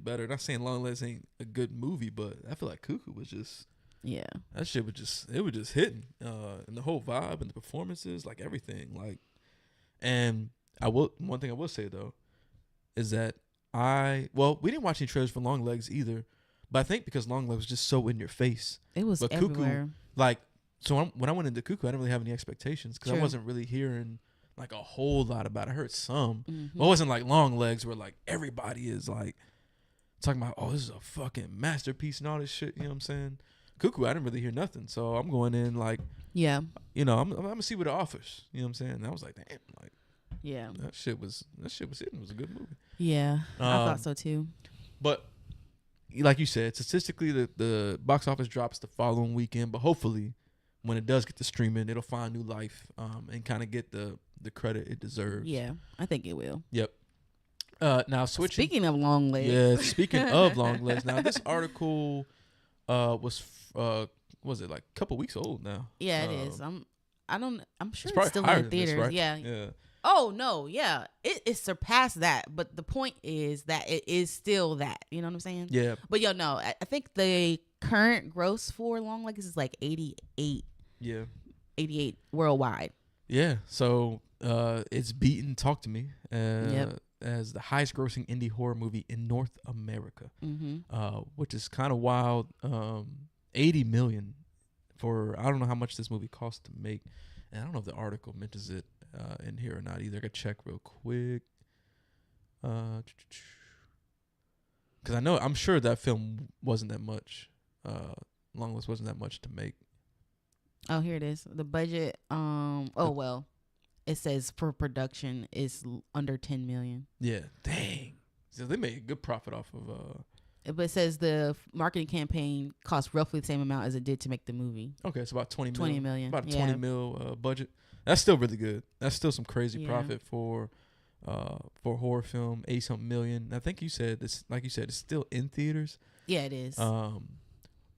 [SPEAKER 1] Better. Not saying Long Legs ain't a good movie, but I feel like Cuckoo was just.
[SPEAKER 2] Yeah.
[SPEAKER 1] That shit was just hitting. And the whole vibe and the performances, like everything, like. And one thing I will say though, is that we didn't watch any trailers for Long Legs either, but I think because Long Legs was just so in your face.
[SPEAKER 2] It was everywhere.
[SPEAKER 1] Cuckoo, like. So when I went into Cuckoo, I didn't really have any expectations because I wasn't really hearing like a whole lot about it. I heard some. But it wasn't like Long Legs where like everybody is like talking about, oh, this is a fucking masterpiece and all this shit. You know what I'm saying? Cuckoo, I didn't really hear nothing. So I'm going in like, I'm going to see what it offers. You know what I'm saying? And I was like, damn, like, that shit was hitting. It was a good movie.
[SPEAKER 2] Yeah, I thought so too.
[SPEAKER 1] But like you said, statistically the box office drops the following weekend, but hopefully when it does get to streaming, it'll find new life and kind of get the credit it deserves.
[SPEAKER 2] Yeah, I think it will.
[SPEAKER 1] Yep. Now switching.
[SPEAKER 2] Speaking of long legs.
[SPEAKER 1] Yeah, speaking of long legs. Now this article was it like a couple weeks old now?
[SPEAKER 2] Yeah, it is. I'm sure
[SPEAKER 1] it's
[SPEAKER 2] it's still
[SPEAKER 1] higher
[SPEAKER 2] in the theaters.
[SPEAKER 1] this, right?
[SPEAKER 2] Yeah. Oh no, yeah. It surpassed that, but the point is that it is still that. You know what I'm saying?
[SPEAKER 1] Yeah.
[SPEAKER 2] But no, I think the current gross for Long Legs is like 88.
[SPEAKER 1] Yeah.
[SPEAKER 2] 88 worldwide.
[SPEAKER 1] Yeah. So it's beaten Talk to Me as the highest grossing indie horror movie in North America, which is kind of wild. 80 million for, I don't know how much this movie cost to make, and I don't know if the article mentions it in here or not either. I could check real quick. Because I'm sure that film wasn't that much. Long List wasn't that much to make.
[SPEAKER 2] Oh, here it is. The budget. Well, it says for production is under 10 million.
[SPEAKER 1] Yeah, dang. So they made a good profit off of.
[SPEAKER 2] But it says the marketing campaign cost roughly the same amount as it did to make the movie.
[SPEAKER 1] Okay, it's about 20
[SPEAKER 2] million.
[SPEAKER 1] About a 20 mil budget. That's still really good. That's still some crazy profit for a horror film. 80-something million. I think you said this, like you said, it's still in theaters.
[SPEAKER 2] Yeah, it is.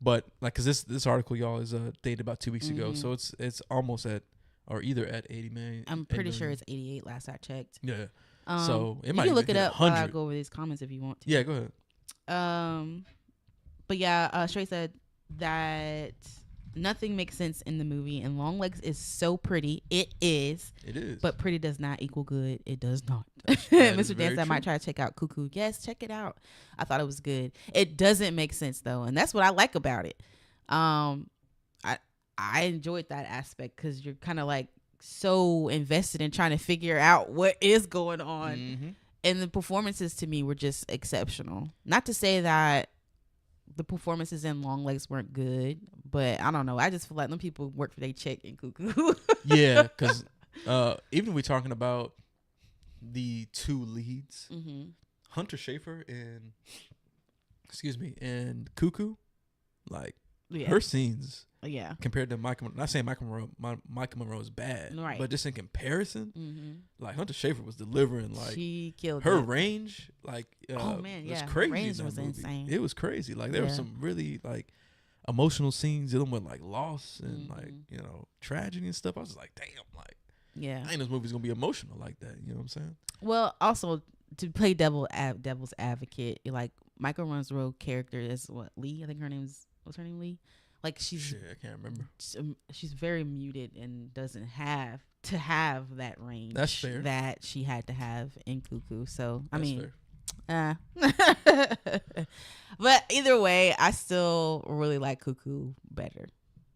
[SPEAKER 1] But like, cause this article, y'all, is dated about 2 weeks ago, so it's almost at, or either at 80 million.
[SPEAKER 2] I'm pretty sure it's 88 last I checked.
[SPEAKER 1] Yeah. So it might
[SPEAKER 2] you can look it up while I
[SPEAKER 1] 100.
[SPEAKER 2] go over these comments if you want to.
[SPEAKER 1] Yeah, go ahead.
[SPEAKER 2] But yeah, Shrey said that nothing makes sense in the movie, and Long Legs is so pretty. It is. But pretty does not equal good. It does not. Mr. Dance, I might try to check out Cuckoo. Yes, check it out. I thought it was good. It doesn't make sense though, and that's what I like about it. I enjoyed that aspect because you're kind of like so invested in trying to figure out what is going on. And the performances to me were just exceptional. Not to say that the performances in Long Legs weren't good, but I don't know. I just feel like them people work for their check in Cuckoo.
[SPEAKER 1] Yeah, because even we talking about the two leads, Hunter Schafer and Cuckoo, like her scenes.
[SPEAKER 2] Yeah.
[SPEAKER 1] Compared to Michael, not saying Michael Monroe is bad,
[SPEAKER 2] right?
[SPEAKER 1] But just in comparison, like Hunter Schafer was delivering, like
[SPEAKER 2] she killed
[SPEAKER 1] her
[SPEAKER 2] it.
[SPEAKER 1] range, like
[SPEAKER 2] oh man,
[SPEAKER 1] it was crazy.
[SPEAKER 2] Range was insane.
[SPEAKER 1] It was crazy. Like there were some really like emotional scenes dealing with like loss and like tragedy and stuff. I was just like, damn, like I think this movie's gonna be emotional like that. You know what I'm saying?
[SPEAKER 2] Well, also to play devil's advocate, like Michael Monroe character is what Lee. I think what's her name Lee. Like she's,
[SPEAKER 1] I can't remember.
[SPEAKER 2] She's very muted and doesn't have to have that range.
[SPEAKER 1] That's fair.
[SPEAKER 2] That she had to have in Cuckoo. So I mean,
[SPEAKER 1] fair.
[SPEAKER 2] But either way, I still really like Cuckoo better.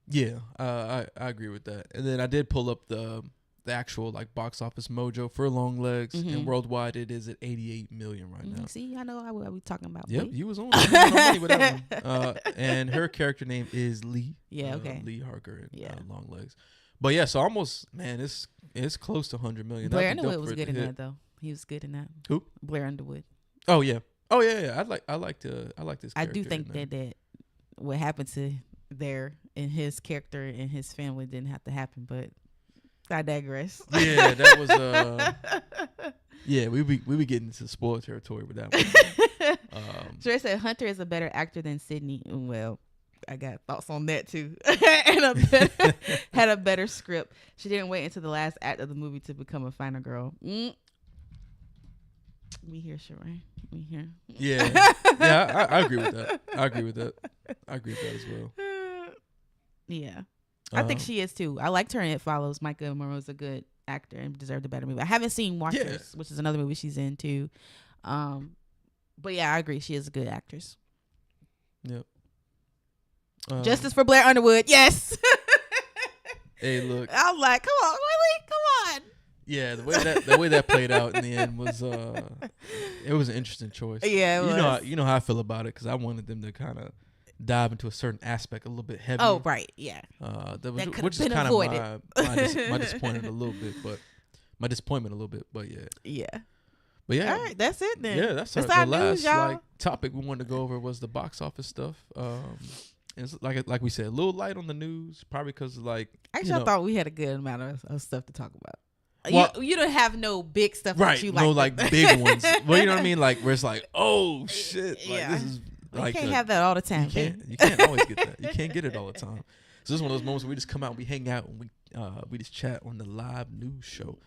[SPEAKER 1] Yeah, I agree with that. And then I did pull up the actual like box office mojo for Long Legs, and worldwide it is at 88 million right now.
[SPEAKER 2] See, I know what we talking about.
[SPEAKER 1] Yep, you was on money with that one. And her character name is Lee.
[SPEAKER 2] Yeah, okay.
[SPEAKER 1] Lee Harker in Long Legs. But yeah, so almost, man, it's close to 100 million.
[SPEAKER 2] Blair Underwood was good in that though. He was good in that.
[SPEAKER 1] Who?
[SPEAKER 2] Blair Underwood.
[SPEAKER 1] Oh yeah. I like this character.
[SPEAKER 2] I do think that what happened to in his character and his family didn't have to happen, but I digress.
[SPEAKER 1] Yeah, that was yeah, we be getting into spoiler territory with that one.
[SPEAKER 2] Sure said Hunter is a better actor than Sydney. Well, I got thoughts on that too. And had a better script. She didn't wait until the last act of the movie to become a final girl. We here, Sheree. We here.
[SPEAKER 1] Yeah. I agree with that. I agree with that as well.
[SPEAKER 2] Yeah. I think she is too. I liked her in It Follows. Micah Monroe's a good actor and deserved a better movie. I haven't seen Watchers, which is another movie she's in too. But yeah, I agree. She is a good actress.
[SPEAKER 1] Yep.
[SPEAKER 2] Justice for Blair Underwood. Yes.
[SPEAKER 1] Hey, look.
[SPEAKER 2] I'm like, come on, really? Come on.
[SPEAKER 1] Yeah, the way that played out in the end was it was an interesting choice.
[SPEAKER 2] Yeah, it was.
[SPEAKER 1] You know how I feel about it because I wanted them to kind of dive into a certain aspect a little bit heavier.
[SPEAKER 2] Oh, right, yeah.
[SPEAKER 1] Which is kind of my disappointment a little bit, but yeah. Yeah. But yeah,
[SPEAKER 2] all right, that's it then.
[SPEAKER 1] Yeah, that's our
[SPEAKER 2] our
[SPEAKER 1] the
[SPEAKER 2] news,
[SPEAKER 1] last
[SPEAKER 2] y'all.
[SPEAKER 1] like topic we wanted to go over was the box office stuff. It's like we said, a little light on the news, probably because like
[SPEAKER 2] Actually, I thought we had a good amount of stuff to talk about.
[SPEAKER 1] Well,
[SPEAKER 2] you don't have no big stuff
[SPEAKER 1] right?
[SPEAKER 2] that you
[SPEAKER 1] No,
[SPEAKER 2] like
[SPEAKER 1] big ones. Well, you know what I mean? Like where it's like, oh shit, like
[SPEAKER 2] Yeah.
[SPEAKER 1] this is like
[SPEAKER 2] you can't have that all the time.
[SPEAKER 1] You can't always get that. You can't get it all the time. So this is one of those moments where we just come out, we hang out, and we just chat on the live news show.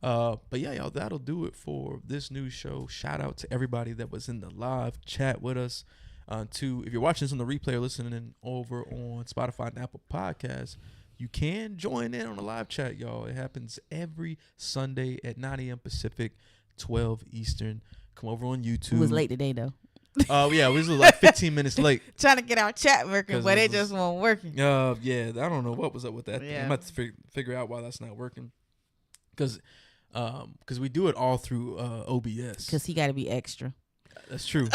[SPEAKER 1] But yeah, y'all, that'll do it for this news show. Shout out to everybody that was in the live chat with us. If you're watching this on the replay or listening over on Spotify and Apple Podcasts, you can join in on the live chat, y'all. It happens every Sunday at 9 a.m. Pacific, 12 Eastern. Come over on YouTube.
[SPEAKER 2] It was late today though.
[SPEAKER 1] Oh yeah, we was like 15 minutes late.
[SPEAKER 2] Trying to get our chat working, but it just won't working.
[SPEAKER 1] Yeah, I don't know what was up with that.
[SPEAKER 2] Yeah.
[SPEAKER 1] I'm about to figure out why that's not working. Because we do it all through OBS.
[SPEAKER 2] Because he got to be extra.
[SPEAKER 1] That's true.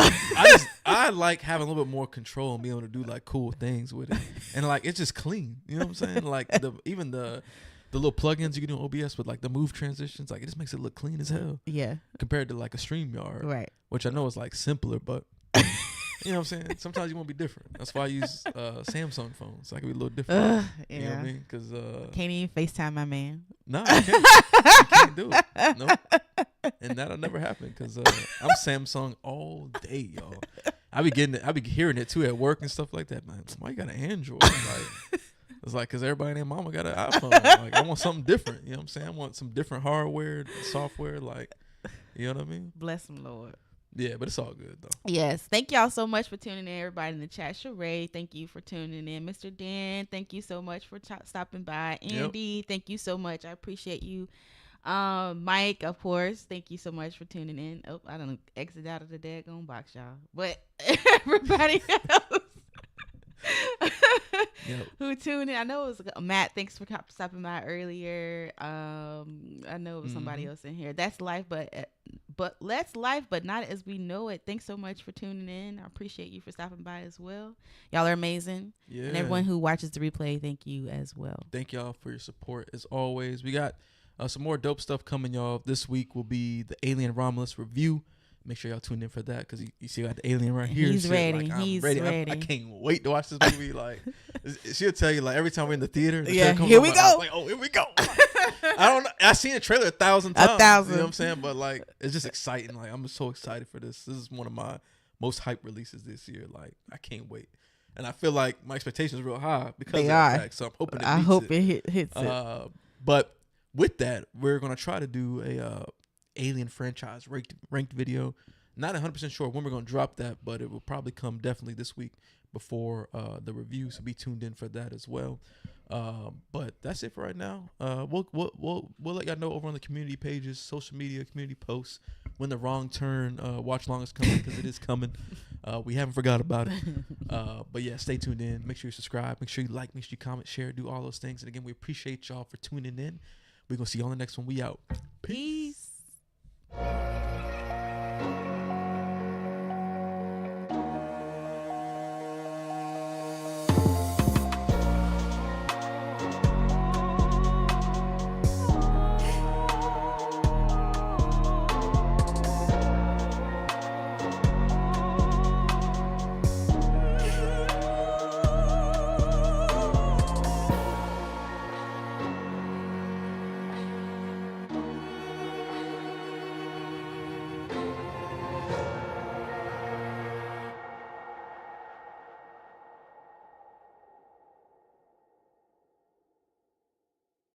[SPEAKER 1] I like having a little bit more control and being able to do like cool things with it, and like it's just clean. You know what I'm saying? Like even the little plugins you can do on OBS with like the move transitions, like it just makes it look clean as hell.
[SPEAKER 2] Yeah.
[SPEAKER 1] Compared to like a StreamYard,
[SPEAKER 2] right?
[SPEAKER 1] Which I know is like simpler, but you know what I'm saying? Sometimes you want to be different. That's why I use Samsung phones. So I can be a little different.
[SPEAKER 2] Yeah.
[SPEAKER 1] You know what I mean? Because
[SPEAKER 2] can't even FaceTime my man.
[SPEAKER 1] No, you can't do it. No, and that'll never happen because I'm Samsung all day, y'all. I be hearing it too at work and stuff like that. Man, why you got an Android? Like, it's like because everybody and their mama got an iPhone. Like I want something different. You know what I'm saying? I want some different hardware, software. Like, you know what I mean?
[SPEAKER 2] Bless him, Lord.
[SPEAKER 1] Yeah, but it's all good though.
[SPEAKER 2] Yes. Thank y'all so much for tuning in, everybody in the chat. Sheree, thank you for tuning in. Mr. Dan, thank you so much for stopping by. Andy, Thank you so much. I appreciate you. Mike, of course, thank you so much for tuning in. Oh, I don't exit out of the daggone box, y'all. But everybody else who tuned in, I know it was Matt. Thanks for stopping by earlier. I know it was somebody else in here. That's life, but that's life, but not as we know it. Thanks so much for tuning in. I appreciate you for stopping by as well. Y'all are amazing. Yeah. And everyone who watches the replay, thank you as well.
[SPEAKER 1] Thank y'all for your support as always. We got some more dope stuff coming, y'all. This week will be the Alien Romulus review. Make sure y'all tune in for that because you see I got the alien right here.
[SPEAKER 2] He's ready.
[SPEAKER 1] Like,
[SPEAKER 2] He's
[SPEAKER 1] ready.
[SPEAKER 2] ready.
[SPEAKER 1] I can't wait to watch this movie. Like she'll tell you like every time we're in the theater.
[SPEAKER 2] Here we go.
[SPEAKER 1] Like, oh, here we go. I don't know. I've seen the trailer 1,000 times.
[SPEAKER 2] 1,000.
[SPEAKER 1] You know what I'm saying? But like it's just exciting. Like I'm so excited for this. This is one of my most hype releases this year. Like I can't wait. And I feel like my expectations are real high because of that fact. So I'm hoping
[SPEAKER 2] it hits it.
[SPEAKER 1] But with that, we're gonna try to do a Alien franchise ranked video. Not 100% sure when we're gonna drop that, but it will probably come definitely this week before the review. So be tuned in for that as well. But that's it for right now. We'll let y'all know over on the community pages, social media, community posts when the Wrong Turn watch long is coming because it is coming. We haven't forgot about it. But yeah, stay tuned in. Make sure you subscribe. Make sure you like. Make sure you comment, share, do all those things. And again, we appreciate y'all for tuning in. We're gonna see you on the next one. We out.
[SPEAKER 2] Peace.